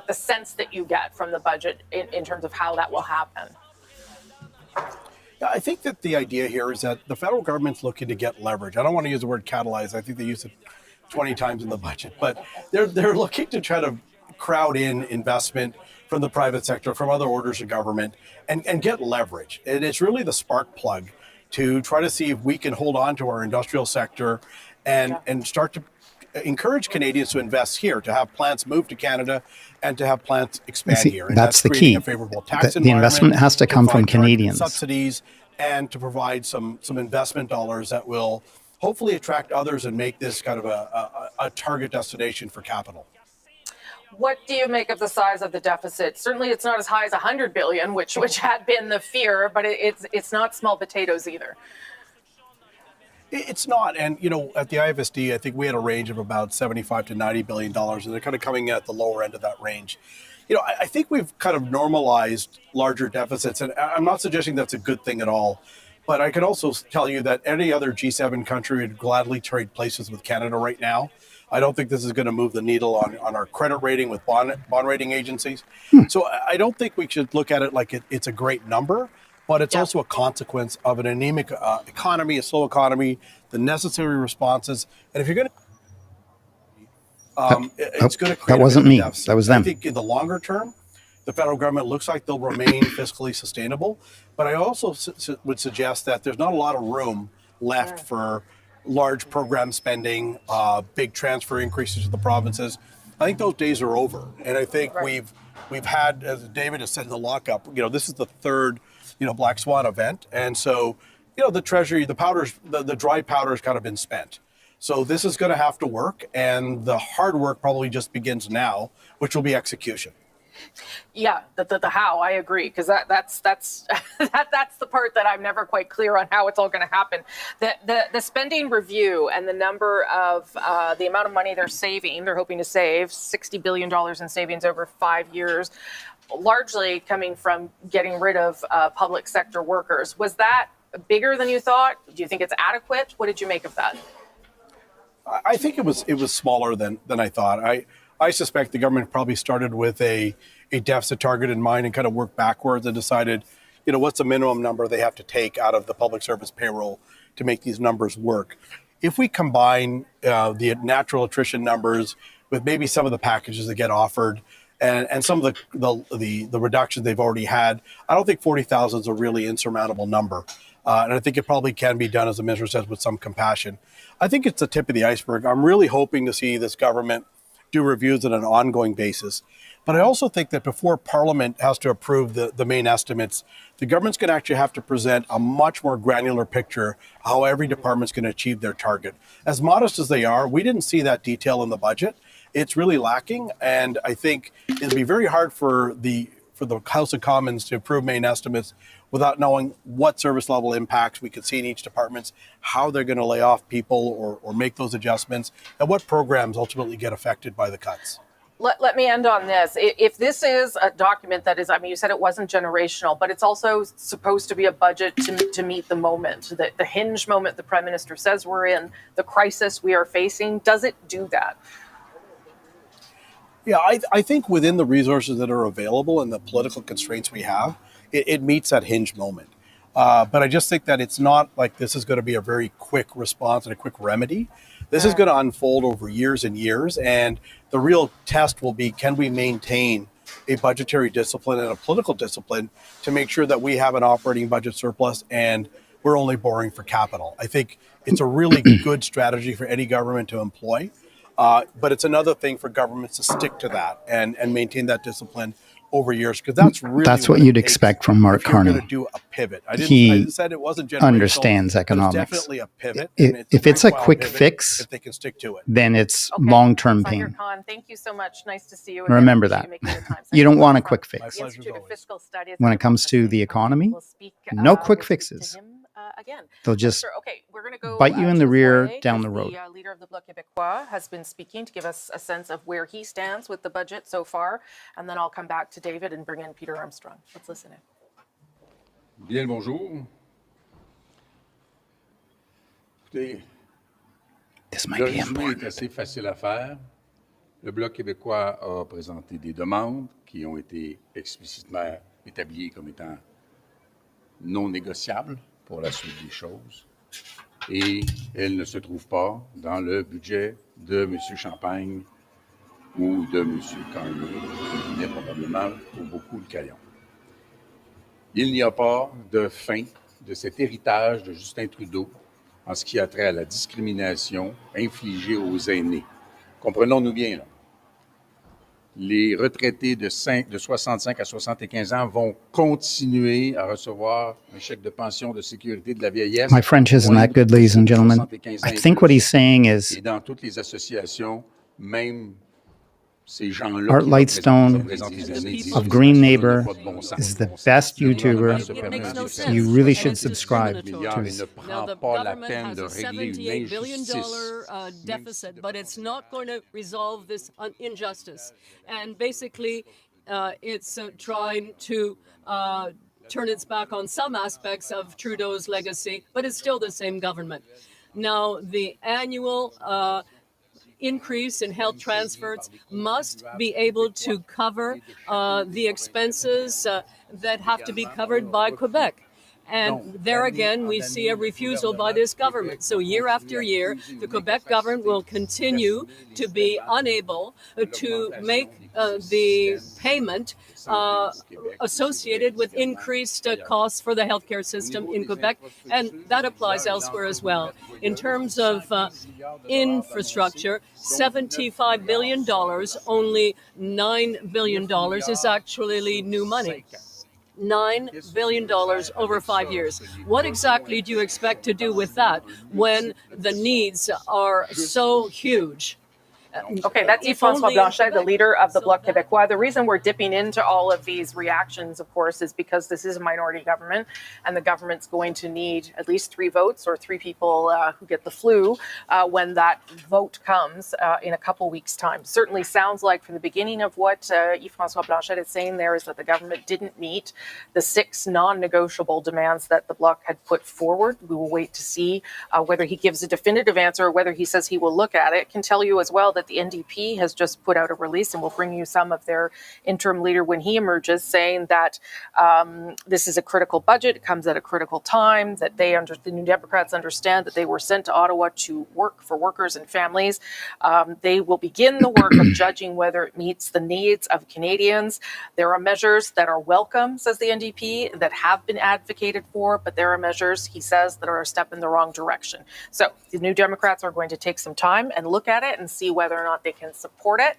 the sense that you get from the budget in terms of how that will happen. Yeah, I think that the idea here is that the federal government's looking to get leverage. I don't want to use the word catalyze. I think they use it 20 times in the budget, but they're looking to try to crowd in investment from the private sector, from other orders of government, and get leverage. And it's really the spark plug to try to see if we can hold on to our industrial sector and start to encourage Canadians to invest here, to have plants move to Canada and to have plants expand See, here. And that's the creating key. a favorable tax The investment environment, has to come from provide targeted Canadians. subsidies, and to provide some investment dollars that will hopefully attract others and make this kind of a target destination for capital. What do you make of the size of the deficit? Certainly, it's not as high as 100 billion, which had been the fear, but it's not small potatoes either. It's not, and at the IFSD, I think we had a range of about $75 to $90 billion, and they're kind of coming at the lower end of that range. I think we've kind of normalized larger deficits, and I'm not suggesting that's a good thing at all, But I can also tell you that any other G7 country would gladly trade places with Canada right now. I don't think this is going to move the needle on our credit rating with bond rating agencies. So I don't think we should look at it like it's a great number, but it's also a consequence of an anemic economy, a slow economy, the necessary responses. And if you're going to, it's going to create that wasn't a bit me. of a deficit. That was them. I think in the longer term, the federal government looks like they'll remain fiscally sustainable. But I also would suggest that there's not a lot of room left for large program spending, big transfer increases to the provinces. I think those days are over. And I think we've had, as David has said in the lockup, this is the third, Black Swan event. And so, the Treasury, the dry powder has kind of been spent. So this is going to have to work. And the hard work probably just begins now, which will be execution. Yeah, the how, I agree, because that's that's the part that I'm never quite clear on how it's all going to happen. The spending review and the number of the amount of money they're hoping to save, $60 billion in savings over 5 years, largely coming from getting rid of public sector workers. Was that bigger than you thought? Do you think it's adequate? What did you make of that? I think it was smaller than I thought. I suspect the government probably started with a deficit target in mind and kind of worked backwards and decided, what's the minimum number they have to take out of the public service payroll to make these numbers work. If we combine the natural attrition numbers with maybe some of the packages that get offered and some of the reductions they've already had, I don't think 40,000 is a really insurmountable number. And I think it probably can be done, as the minister says, with some compassion. I think it's the tip of the iceberg. I'm really hoping to see this government do reviews on an ongoing basis. But I also think that before Parliament has to approve the main estimates, the government's going to actually have to present a much more granular picture of how every department's going to achieve their target. As modest as they are, we didn't see that detail in the budget. It's really lacking. And I think it'll be very hard for the House of Commons to approve main estimates without knowing what service level impacts we could see in each department, how they're going to lay off people or make those adjustments, and what programs ultimately get affected by the cuts. Let me end on this. If this is a document that is, you said it wasn't generational, but it's also supposed to be a budget to meet the moment, the hinge moment the Prime Minister says we're in, the crisis we are facing. Does it do that? Yeah, I think within the resources that are available and the political constraints we have, it meets that hinge moment. But I just think that it's not like this is going to be a very quick response and a quick remedy. This is going to unfold over years and years. And the real test will be, can we maintain a budgetary discipline and a political discipline to make sure that we have an operating budget surplus and we're only borrowing for capital? I think it's a really good strategy for any government to employ. But it's another thing for governments to stick to that and maintain that discipline over years, because that's what you'd expect from Mark Carney. Going to do a pivot. I said it wasn't generational. Understands economics. It's definitely a pivot. If it's a quick fix, if they can stick to it, then it's long-term pain. Khan, thank you so much. Nice to see you. Remember that. You don't want a quick fix. Studies when it comes to the economy, no quick fixes. They'll just bite you in the rear down the road. The leader of the Bloc Québécois has been speaking to give us a sense of where he stands with the budget so far, and then I'll come back to David and bring in Peter Armstrong. Let's listen in. Bien le bonjour. Écoutez, le résumé est assez facile à faire. Le Bloc québécois a présenté des demandes qui ont été explicitement établies comme étant non négociables pour la suite des choses. Et elles ne se trouvent pas dans le budget de M. Champagne ou de M. Carney, qui venait probablement pour beaucoup le crayon. Il n'y a pas de fin de cet héritage de Justin Trudeau en ce qui a trait à la discrimination infligée aux aînés. Comprenons-nous bien, là. Les retraités de 65 à 75 ans vont continuer à recevoir un chèque de pension de sécurité de la vieillesse. My French isn't that good, ladies and gentlemen. I think what he's saying is, et dans toutes les associations, même ces gens-là Art Lightstone of Green Neighbor is the best YouTuber. You really should subscribe to his. Now, the government has a $78 billion deficit, but it's not going to resolve this injustice. And basically, it's trying to turn its back on some aspects of Trudeau's legacy, but it's still the same government. Now, the annual increase in health transfers must be able to cover the expenses that have to be covered by Quebec. And there again, we see a refusal by this government. So year after year, the Quebec government will continue to be unable to make the payment associated with increased costs for the healthcare system in Quebec, and that applies elsewhere as well. In terms of infrastructure, $75 billion, only $9 billion is actually new money. $9 billion over 5 years. What exactly do you expect to do with that when the needs are so huge? Okay, that's Yves-François Blanchet, the leader of the Bloc Québécois. The reason we're dipping into all of these reactions, of course, is because this is a minority government, and the government's going to need at least 3 votes or 3 people who get the flu when that vote comes in a couple weeks' time. Certainly sounds like from the beginning of what Yves-François Blanchet is saying there is that the government didn't meet the 6 non-negotiable demands that the Bloc had put forward. We will wait to see whether he gives a definitive answer or whether he says he will look at it. I can tell you as well that the NDP has just put out a release, and we'll bring you some of their interim leader when he emerges, saying that this is a critical budget. It comes at a critical time, that the New Democrats understand that they were sent to Ottawa to work for workers and families. They will begin the work of judging whether it meets the needs of Canadians. There are measures that are welcome, says the NDP, that have been advocated for, but there are measures, he says, that are a step in the wrong direction. So the New Democrats are going to take some time and look at it and see whether or not they can support it.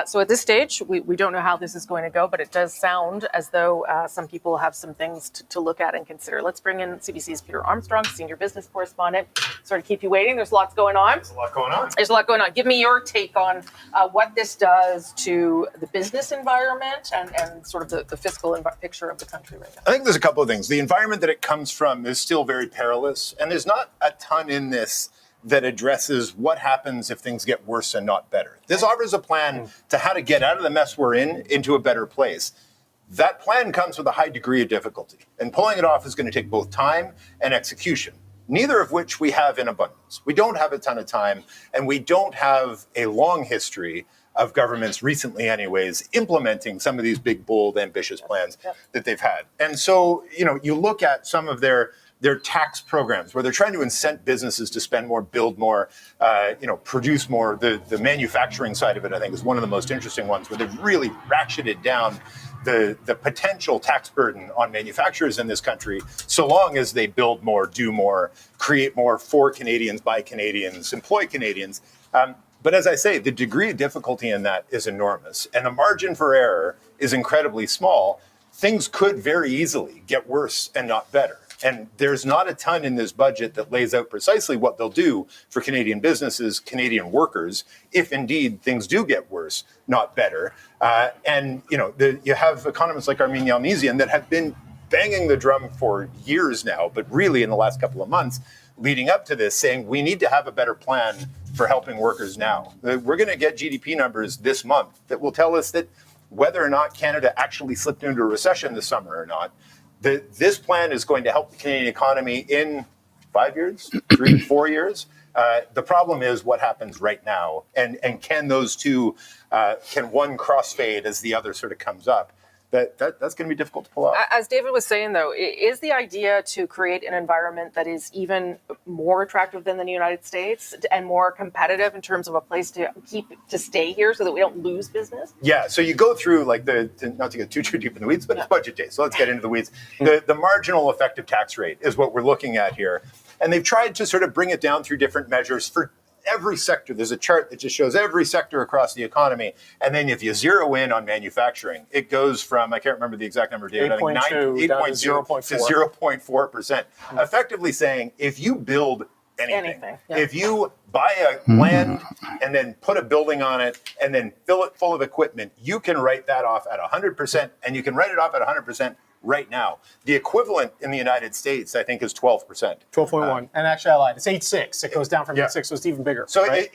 So at this stage, we don't know how this is going to go, but it does sound as though some people have some things to look at and consider. Let's bring in CBC's Peter Armstrong, senior business correspondent. Sorry to keep you waiting. There's lots going on. There's a lot going on. There's a lot going on. Give me your take on what this does to the business environment and sort of the fiscal picture of the country right now. I think there's a couple of things. The environment that it comes from is still very perilous, and there's not a ton in this that addresses what happens if things get worse and not better. This offers a plan to how to get out of the mess we're in into a better place. That plan comes with a high degree of difficulty, and pulling it off is going to take both time and execution, neither of which we have in abundance. We don't have a ton of time, and we don't have a long history of governments, recently anyways, implementing some of these big, bold, ambitious plans that they've had. And so, you look at some of their tax programs where they're trying to incent businesses to spend more, build more, produce more. The manufacturing side of it, I think, is one of the most interesting ones where they've really ratcheted down the potential tax burden on manufacturers in this country, so long as they build more, do more, create more for Canadians, by Canadians, employ Canadians. But as I say, the degree of difficulty in that is enormous, and the margin for error is incredibly small. Things could very easily get worse and not better. And there's not a ton in this budget that lays out precisely what they'll do for Canadian businesses, Canadian workers, if indeed things do get worse, not better. You have economists like Armin Yalnizyan that have been banging the drum for years now, but really in the last couple of months leading up to this, saying we need to have a better plan for helping workers now. We're going to get GDP numbers this month that will tell us that whether or not Canada actually slipped into a recession this summer or not, this plan is going to help the Canadian economy in 5 years, 3 to 4 years. The problem is what happens right now, and can those two, can one crossfade as the other sort of comes up? That's going to be difficult to pull off. As David was saying, though, is the idea to create an environment that is even more attractive than the United States and more competitive in terms of a place to stay here so that we don't lose business? Yeah, so you go through like not to get too deep in the weeds, but it's budget day, so let's get into the weeds. The marginal effective tax rate is what we're looking at here. And they've tried to sort of bring it down through different measures for every sector. There's a chart that just shows every sector across the economy. And then if you zero in on manufacturing, it goes from, I can't remember the exact number, David, 8.2 to 0.4%. Effectively saying, if you build anything. If you buy a land and then put a building on it and then fill it full of equipment, you can write that off at 100%, and you can write it off at 100% right now. The equivalent in the United States, I think, is 12%. 12.1. And actually, I lied. It's 8.6. It goes down from 8.6, so it's even bigger. So right?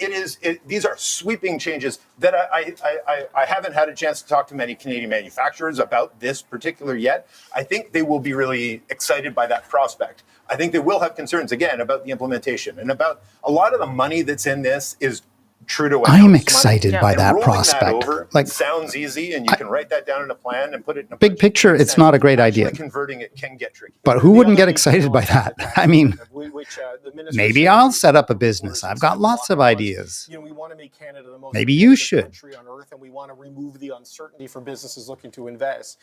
these are sweeping changes that I haven't had a chance to talk to many Canadian manufacturers about this particular yet. I think they will be really excited by that prospect. I think they will have concerns, again, about the implementation and about a lot of the money that's in this is Trudeau. I'm excited by that rolling prospect. That over Like, sounds easy, and you can write that down in a plan and put it in a big picture, it's not a great idea. Converting it can get tricky. But who wouldn't get excited by that? I mean, maybe I'll set up a business. I've got lots of ideas. We want to make Canada the most Maybe you should. country on earth, and we want to remove the uncertainty for businesses looking to invest.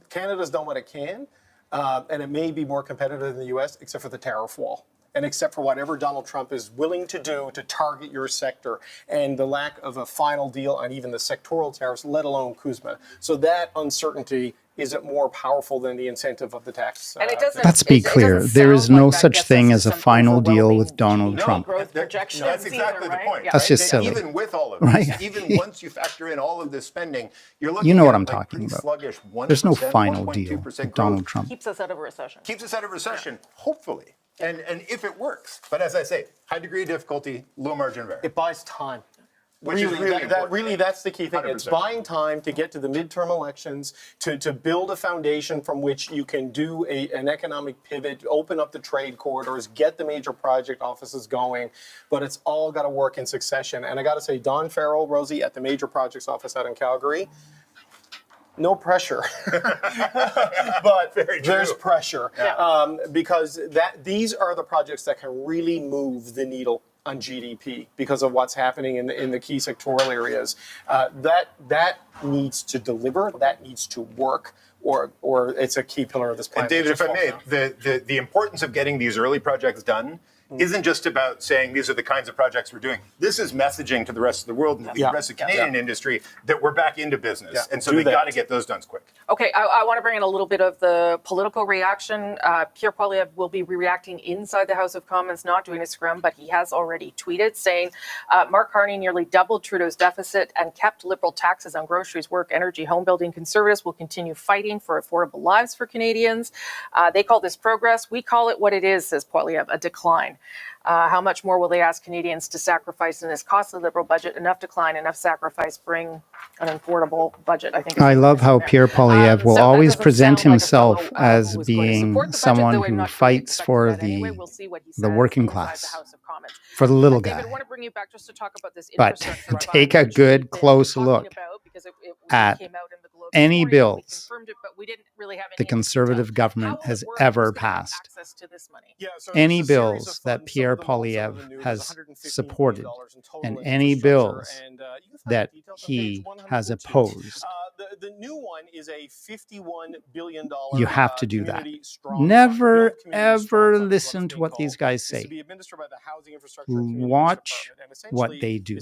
Canada's done what it can, and it may be more competitive than the U.S., except for the tariff wall. And except for whatever Donald Trump is willing to do to target your sector and the lack of a final deal on even the sectoral tariffs, let alone CUSMA. So that uncertainty isn't more powerful than the incentive of the tax. And it doesn't, let's be it clear. doesn't There is sound no like that such gets thing us as a some final deal overwhelming with Donald Trump. growth projections That's exactly either, the point. right? That's just silly. Even with all of Right? this, even once you factor in all of this spending, you're looking You know at what I'm like talking pretty about. sluggish 1%, There's no final 1.2% deal with growth. Donald Trump. Keeps us out of a recession. Keeps us out of recession, hopefully. And if it works. But as I say, high degree of difficulty, low margin of error. It buys time. Which is really important. That's the key thing. It's 100%. buying time to get to the midterm elections, to build a foundation from which you can do an economic pivot, open up the trade corridors, get the major project offices going. But it's all got to work in succession. And I got to say, Don Farrell, Rosie, at the major projects office out in Calgary, no pressure, but there's pressure because these are the projects that can really move the needle on GDP because of what's happening in the key sectoral areas. That needs to deliver. That needs to work, or it's a key pillar of this plan. And David, if I may, the importance of getting these early projects done isn't just about saying these are the kinds of projects we're doing. This is messaging to the rest of the world and to the rest of Canadian industry that we're back into business. And so they got to get those done quick. Okay, I want to bring in a little bit of the political reaction. Pierre Poilievre will be reacting inside the House of Commons, not doing a scrum, but he has already tweeted saying, Mark Carney nearly doubled Trudeau's deficit and kept Liberal taxes on groceries, work, energy, home building. Conservatives will continue fighting for affordable lives for Canadians. They call this progress. We call it what it is, says Poilievre, a decline. How much more will they ask Canadians to sacrifice in this costly Liberal budget? Enough decline, enough sacrifice, bring an affordable budget, I think. I love how Pierre Poilievre will so that always doesn't present sound like a himself fellow, as who was going to being support the budget, someone though I'm who not fights expecting for that anyway. We'll see what he the says working inside class, the House of Commons. for the little David, guy. I want to bring you back just to talk about this But infrastructure take a good close look at any bills the Conservative government has ever passed. Any bills that Pierre Poilievre has supported and any bills that he has opposed. The new one is a $51 billion. You have to do that. Never, ever listen to what these guys say. Watch what they do.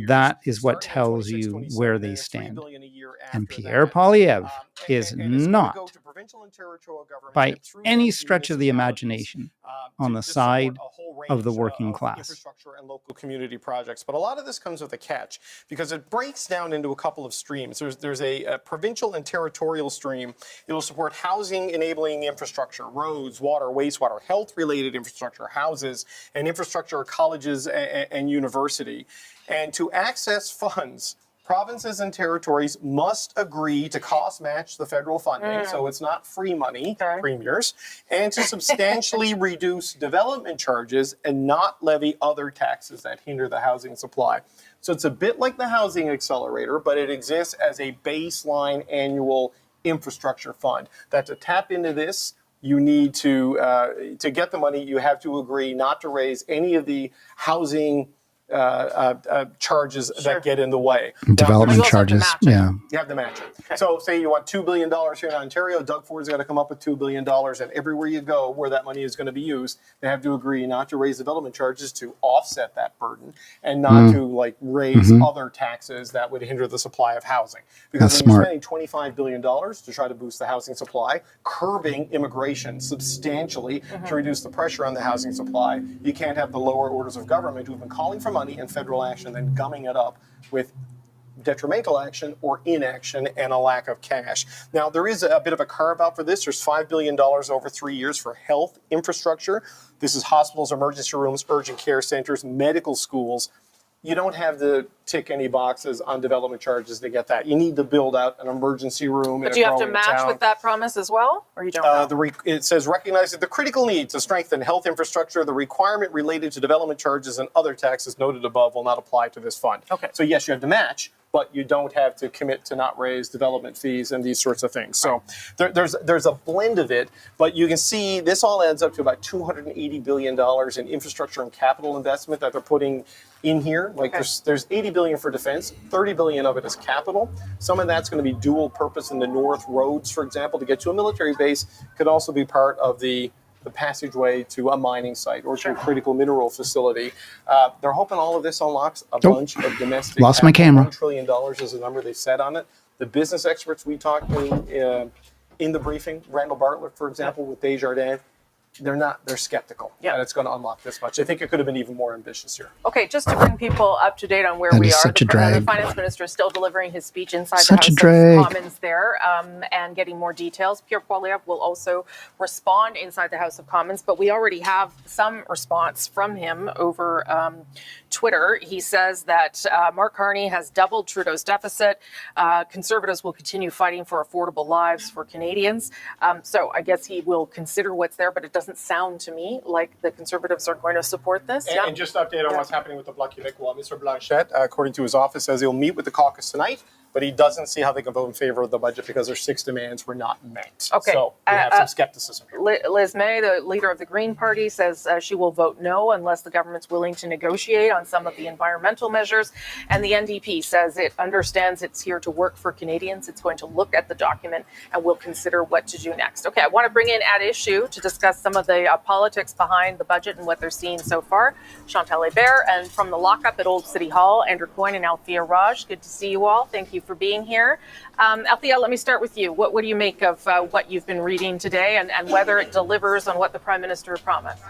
That is what tells you where they stand. And Pierre Poilievre is not, by any stretch of the imagination, on the side of the working class. Infrastructure and local community projects. But a lot of this comes with a catch because it breaks down into a couple of streams. There's a provincial and territorial stream. It'll support housing enabling infrastructure, roads, water, wastewater, health-related infrastructure, houses, and infrastructure, colleges and university. And to access funds, provinces and territories must agree to cost match the federal funding, so it's not free money, premiers, and to substantially reduce development charges and not levy other taxes that hinder the housing supply. So it's a bit like the Housing Accelerator, but it exists as a baseline annual infrastructure fund. That to tap into this, you need to get the money, you have to agree not to raise any of the housing charges that get in the way. Development charges, yeah. You have to match it. Okay. So say you want $2 billion here in Ontario, Doug Ford's got to come up with $2 billion, and everywhere you go where that money is going to be used, they have to agree not to raise development charges to offset that burden and not to raise other taxes that would hinder the supply of housing. Because That's when smart. you're spending $25 billion to try to boost the housing supply, curbing immigration substantially to reduce the pressure on the housing supply, you can't have the lower orders of government who've been calling for money and federal action, then gumming it up with detrimental action or inaction and a lack of cash. Now, there is a bit of a carve-out for this. There's $5 billion over 3 years for health infrastructure. This is hospitals, emergency rooms, urgent care centers, medical schools. You don't have to tick any boxes on development charges to get that. You need to build out an emergency room. But do you have to match with that promise as well, or you don't know? It says, recognizing the critical need to strengthen health infrastructure, the requirement related to development charges and other taxes noted above will not apply to this fund. Okay. So yes, you have to match, but you don't have to commit to not raise development fees and these sorts of things. So there's a blend of it, but you can see this all adds up to about $280 billion in infrastructure and capital investment that they're putting in here. Like there's $80 billion for defense, $30 billion of it is capital. Some of that's going to be dual purpose in the north, roads, for example, to get to a military base, could also be part of the passageway to a mining site or to a critical mineral facility. They're hoping all of this unlocks a bunch of domestic Lost my camera. $1 trillion is the number they set on it. The business experts we talked to in the briefing, Randall Bartlett, for example, with Desjardins, they're skeptical that it's going to unlock this much. I think it could have been even more ambitious here. Okay, just to bring people up to date on where That we is are, such a drag. the finance minister is still delivering his speech inside Such a the House drag. of Commons there and getting more details. Pierre Poilievre will also respond inside the House of Commons, but we already have some response from him over Twitter. He says that Mark Carney has doubled Trudeau's deficit. Conservatives will continue fighting for affordable lives for Canadians. So I guess he will consider what's there, but it doesn't sound to me like the Conservatives are going to support this. And just update on what's happening with the Bloc Québécois. Mr. Blanchette, according to his office, says he'll meet with the caucus tonight, but he doesn't see how they can vote in favor of the budget because their 6 demands were not met. Okay. So we have some skepticism here. Liz May, the leader of the Green Party, says she will vote no unless the government's willing to negotiate on some of the environmental measures. And the NDP says it understands it's here to work for Canadians. It's going to look at the document and will consider what to do next. Okay, I want to bring in At Issue to discuss some of the politics behind the budget and what they're seeing so far. Chantal Hébert, and from the lockup at Old City Hall, Andrew Coyne and Althea Raj. Good to see you all. Thank you for being here. Althea, let me start with you. What do you make of what you've been reading today and whether it delivers on what the Prime Minister promised?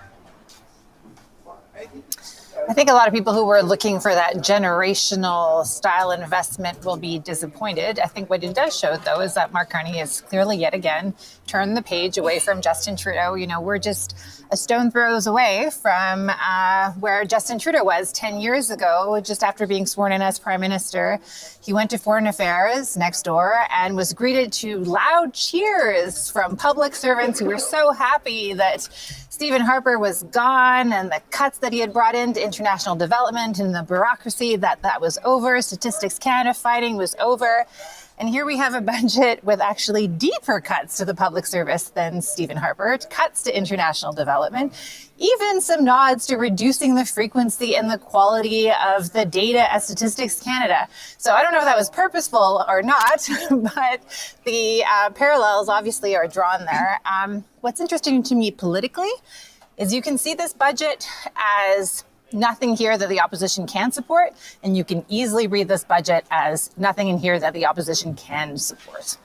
I think a lot of people who were looking for that generational style investment will be disappointed. I think what it does show, though, is that Mark Carney has clearly yet again turned the page away from Justin Trudeau. You know, we're just a stone throws away from where Justin Trudeau was 10 years ago, just after being sworn in as Prime Minister. He went to Foreign Affairs next door and was greeted to loud cheers from public servants who were so happy that Stephen Harper was gone and the cuts that he had brought into international development and the bureaucracy that was over. Statistics Canada fighting was over. And here we have a budget with actually deeper cuts to the public service than Stephen Harper, cuts to international development, even some nods to reducing the frequency and the quality of the data at Statistics Canada. So I don't know if that was purposeful or not, but the parallels obviously are drawn there. What's interesting to me politically is you can see this budget as nothing here that the opposition can support, and you can easily read this budget as nothing in here that the opposition can support.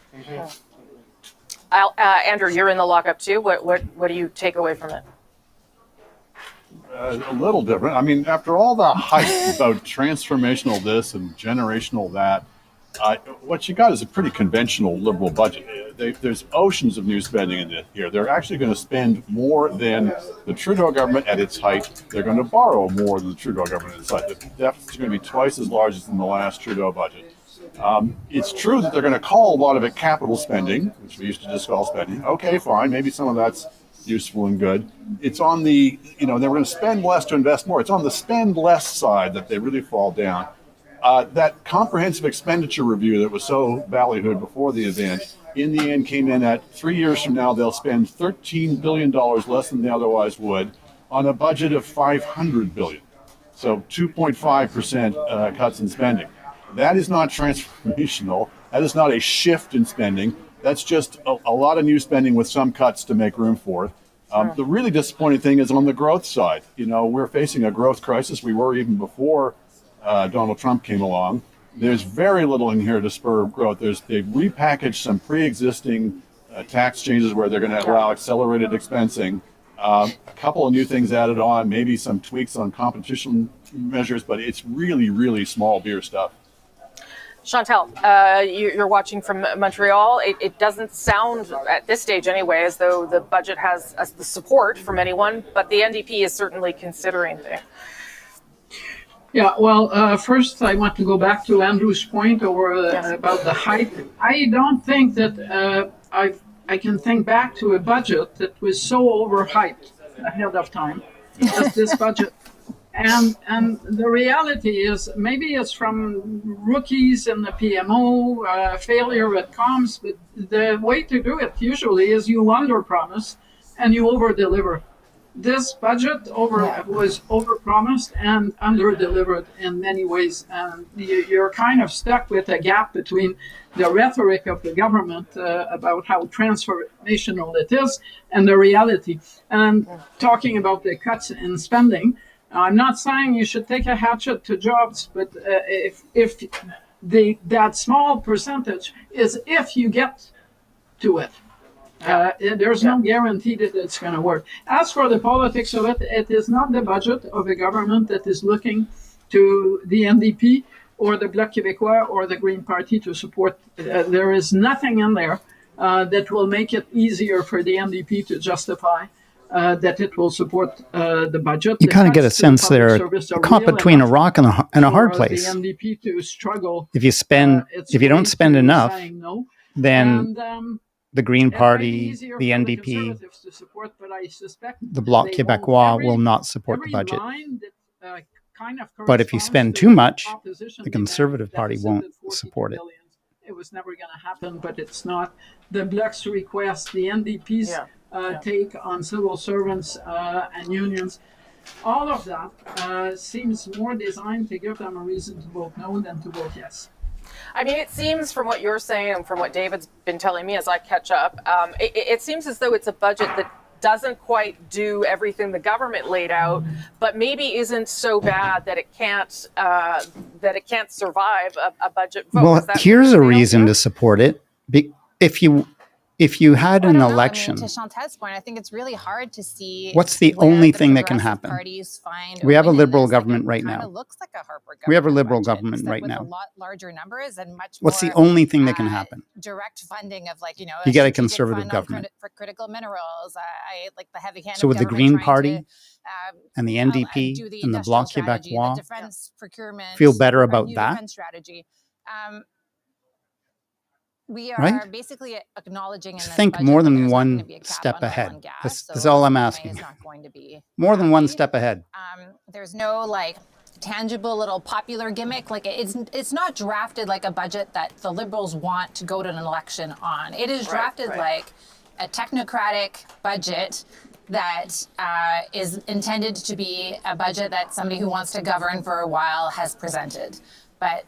Andrew, you're in the lockup too. What do you take away from it? A little different. I mean, after all the hype about transformational this and generational that, what you got is a pretty conventional Liberal budget. There's oceans of new spending in here. They're actually going to spend more than the Trudeau government at its height. They're going to borrow more than the Trudeau government at its height. The deficit's going to be twice as large as in the last Trudeau budget. It's true that they're going to call a lot of it capital spending, which we used to just call spending. Okay, fine. Maybe some of that's useful and good. It's on the, they were going to spend less to invest more. It's on the spend less side that they really fall down. That comprehensive expenditure review that was so ballyhooed before the event, in the end came in at 3 years from now, they'll spend $13 billion less than they otherwise would on a budget of $500 billion. So 2.5% cuts in spending. That is not transformational. That is not a shift in spending. That's just a lot of new spending with some cuts to make room for it. The really disappointing thing is on the growth side. We're facing a growth crisis. We were even before Donald Trump came along. There's very little in here to spur growth. They've repackaged some pre-existing tax changes where they're going to allow accelerated expensing. A couple of new things added on, maybe some tweaks on competition measures, but it's really, really small beer stuff. Chantal, you're watching from Montreal. It doesn't sound, at this stage anyway, as though the budget has the support from anyone, but the NDP is certainly considering things. Yeah, well, first I want to go back to Andrew's point about the height. I don't think that I can think back to a budget that was so overhyped ahead of time as this budget. And the reality is, maybe it's from rookies in the PMO, failure at comms, but the way to do it usually is you under-promise and you over-deliver. This budget was over-promised and under-delivered in many ways. And you're kind of stuck with a gap between the rhetoric of the government about how transformational it is and the reality. And talking about the cuts in spending, I'm not saying you should take a hatchet to jobs, but if that small percentage is if you get to it. There's no guarantee that it's going to work. As for the politics of it, it is not the budget of a government that is looking to the NDP or the Bloc Québécois or the Green Party to support. There is nothing in there that will make it easier for the NDP to justify that it will support the budget. You kind of get a sense there, caught between a rock and a hard place. The NDP to struggle. If you don't spend enough, then the Green Party, the NDP, the Bloc Québécois will not support the budget. But if you spend too much, the Conservative Party won't support it. It was never going to happen, but it's not the Bloc's request, the NDP's take on civil servants and unions. All of that seems more designed to give them a reason to vote no than to vote yes. I mean, it seems from what you're saying and from what David's been telling me as I catch up, it seems as though it's a budget that doesn't quite do everything the government laid out, but maybe isn't so bad that it can't survive a budget vote. Well, here's a reason to support it. If you had an election, to Chantal's point, I think it's really hard to see. What's the only thing that can happen? We have a Liberal government right now. Looks like a Harper government. We have a Liberal government right now. A lot larger numbers and much What's more, the only thing that can happen? Direct funding of you get a Conservative government for critical minerals. I like the heavy hand. So with the Green Party and the NDP and the Bloc Québécois feel better about that? Strategy. We are basically acknowledging in this think budget more that than there's not one gonna be a cap step on ahead. gas, That's so all I'm money asking. is not going to be More than one step ahead. There's no like tangible little popular gimmick. Like it's not drafted like a budget that the Liberals want to go to an election on. It is drafted like a technocratic budget that is intended to be a budget that somebody who wants to govern for a while has presented. But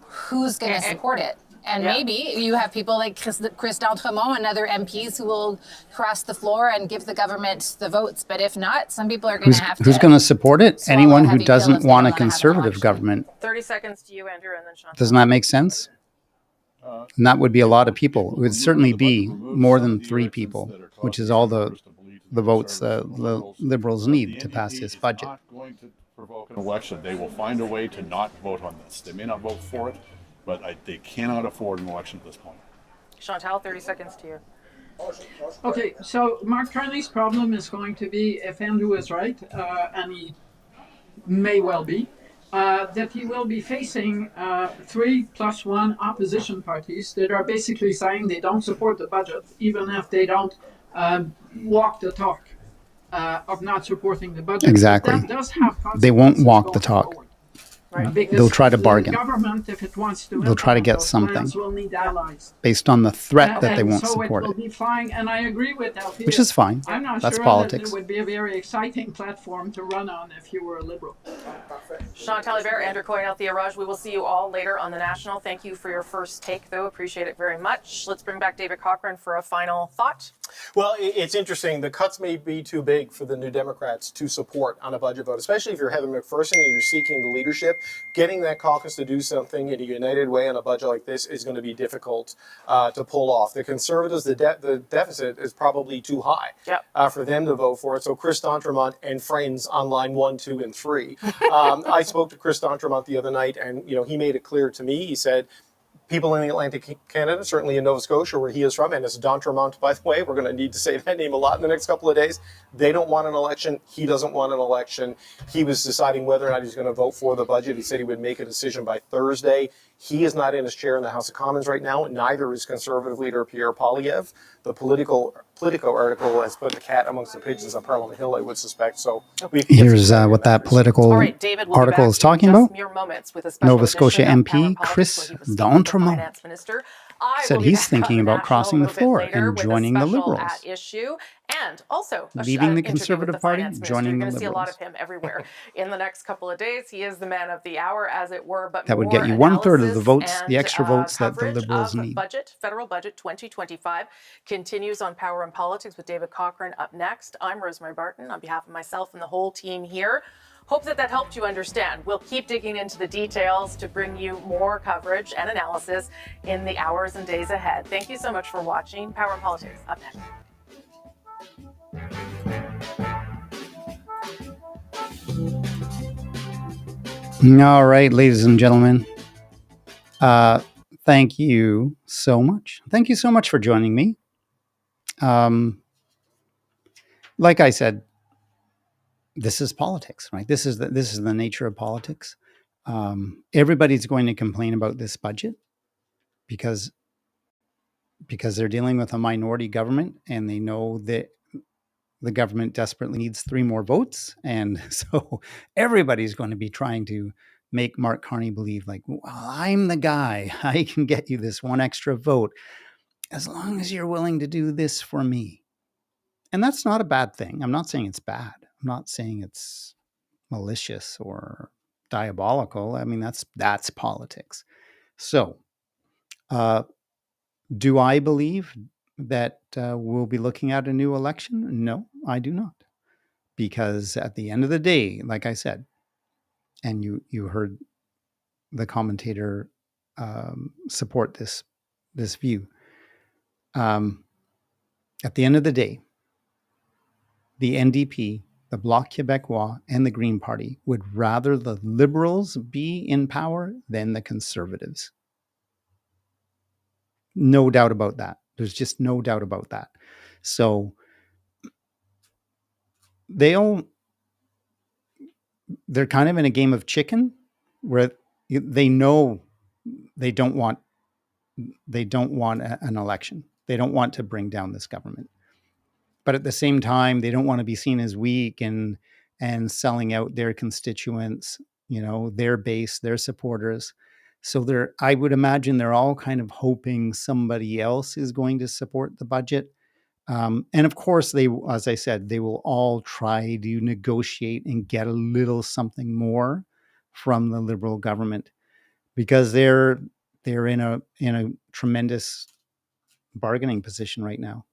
who's going to support it? And maybe you have people like Chris D'Entremont and other MPs who will cross the floor and give the government the votes. But if not, some people are going to have to. Who's going to support it? Anyone who doesn't want a Conservative government. 30 seconds to you, Andrew, and then Chantal. Doesn't that make sense? And that would be a lot of people. It would certainly be more than 3 people, which is all the votes the Liberals need to pass this budget. Not going to provoke an election. They will find a way to not vote on this. They may not vote for it, but they cannot afford an election at this point. Chantal, 30 seconds to you. Okay, so Mark Carney's problem is going to be, if Andrew is right, and he may well be, that he will be facing 3+1 opposition parties that are basically saying they don't support the budget, even if they don't walk the talk of not supporting the budget. Exactly. That does have they won't walk the talk. Forward. They'll try to bargain. The government, if it wants to, they'll try to get something will need allies. based on the threat that they won't so support it. Will be fine, and I agree with Althea. Which is fine. I'm not That's sure politics. that it would be a very exciting platform to run on if you were a Liberal. Chantal Hébert, Andrew Coyne, Althea Raj. We will see you all later on the National. Thank you for your first take, though. Appreciate it very much. Let's bring back David Cochrane for a final thought. Well, it's interesting. The cuts may be too big for the New Democrats to support on a budget vote, especially if you're Heather McPherson and you're seeking the leadership. getting that caucus to do something in a united way on a budget like this is going to be difficult to pull off. The Conservatives, the deficit is probably too high for them to vote for it. So Chris D'Entremont and friends on line 1, 2, and 3. I spoke to Chris D'Entremont the other night, and he made it clear to me. He said, people in Atlantic Canada, certainly in Nova Scotia, where he is from, and it's D'Entremont, by the way, we're going to need to say that name a lot in the next couple of days. They don't want an election. He doesn't want an election. He was deciding whether or not he's going to vote for the budget. He said he would make a decision by Thursday. He is not in his chair in the House of Commons right now. Neither is Conservative leader Pierre Poilievre. The Politico article has put the cat amongst the pigeons on Parliament Hill, I would suspect. So here's what that political David, we'll article is talking about. Nova Scotia MP Chris D'Entremont said he's thinking about crossing the floor and joining the Liberals. Issue, and also leaving the Conservative Party, joining the Liberals. You're going to see a lot Liberals. of him everywhere in the next couple of days. He is the man of the hour, as it were. But That would get you 1/3 of the votes, the extra votes that the Liberals need. Federal budget 2025 continues on Power and Politics with David Cochrane up next. I'm Rosemary Barton on behalf of myself and the whole team here. Hope that helped you understand. We'll keep digging into the details to bring you more coverage and analysis in the hours and days ahead. Thank you so much for watching. Power and Politics up next. All right, ladies and gentlemen. Thank you so much. Thank you so much for joining me. Like I said, this is politics, right? This is the nature of politics. Everybody's going to complain about this budget because they're dealing with a minority government, and they know that the government desperately needs 3 more votes, and so everybody's going to be trying to make Mark Carney believe, like, well, I'm the guy. I can get you this 1 extra vote as long as you're willing to do this for me. And that's not a bad thing. I'm not saying it's bad. I'm not saying it's malicious or diabolical. I mean, that's politics. So, do I believe that we'll be looking at a new election? No, I do not. Because at the end of the day, like I said, and you heard the commentator support this view. At the end of the day, the NDP, the Bloc Québécois, and the Green Party would rather the Liberals be in power than the Conservatives. No doubt about that. There's just no doubt about that. So they're kind of in a game of chicken where they know they don't want an election. They don't want to bring down this government. But at the same time, they don't want to be seen as weak and selling out their constituents, their base, their supporters. So I would imagine they're all kind of hoping somebody else is going to support the budget. And of course, as I said, they will all try to negotiate and get a little something more from the Liberal government, because they're in a tremendous bargaining position right now.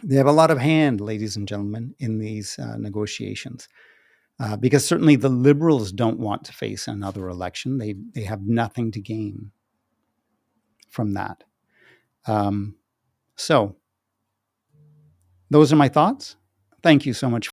They have a lot of hand, ladies and gentlemen, in these negotiations, because certainly the Liberals don't want to face another election. They have nothing to gain from that. So those are my thoughts. Thank you so much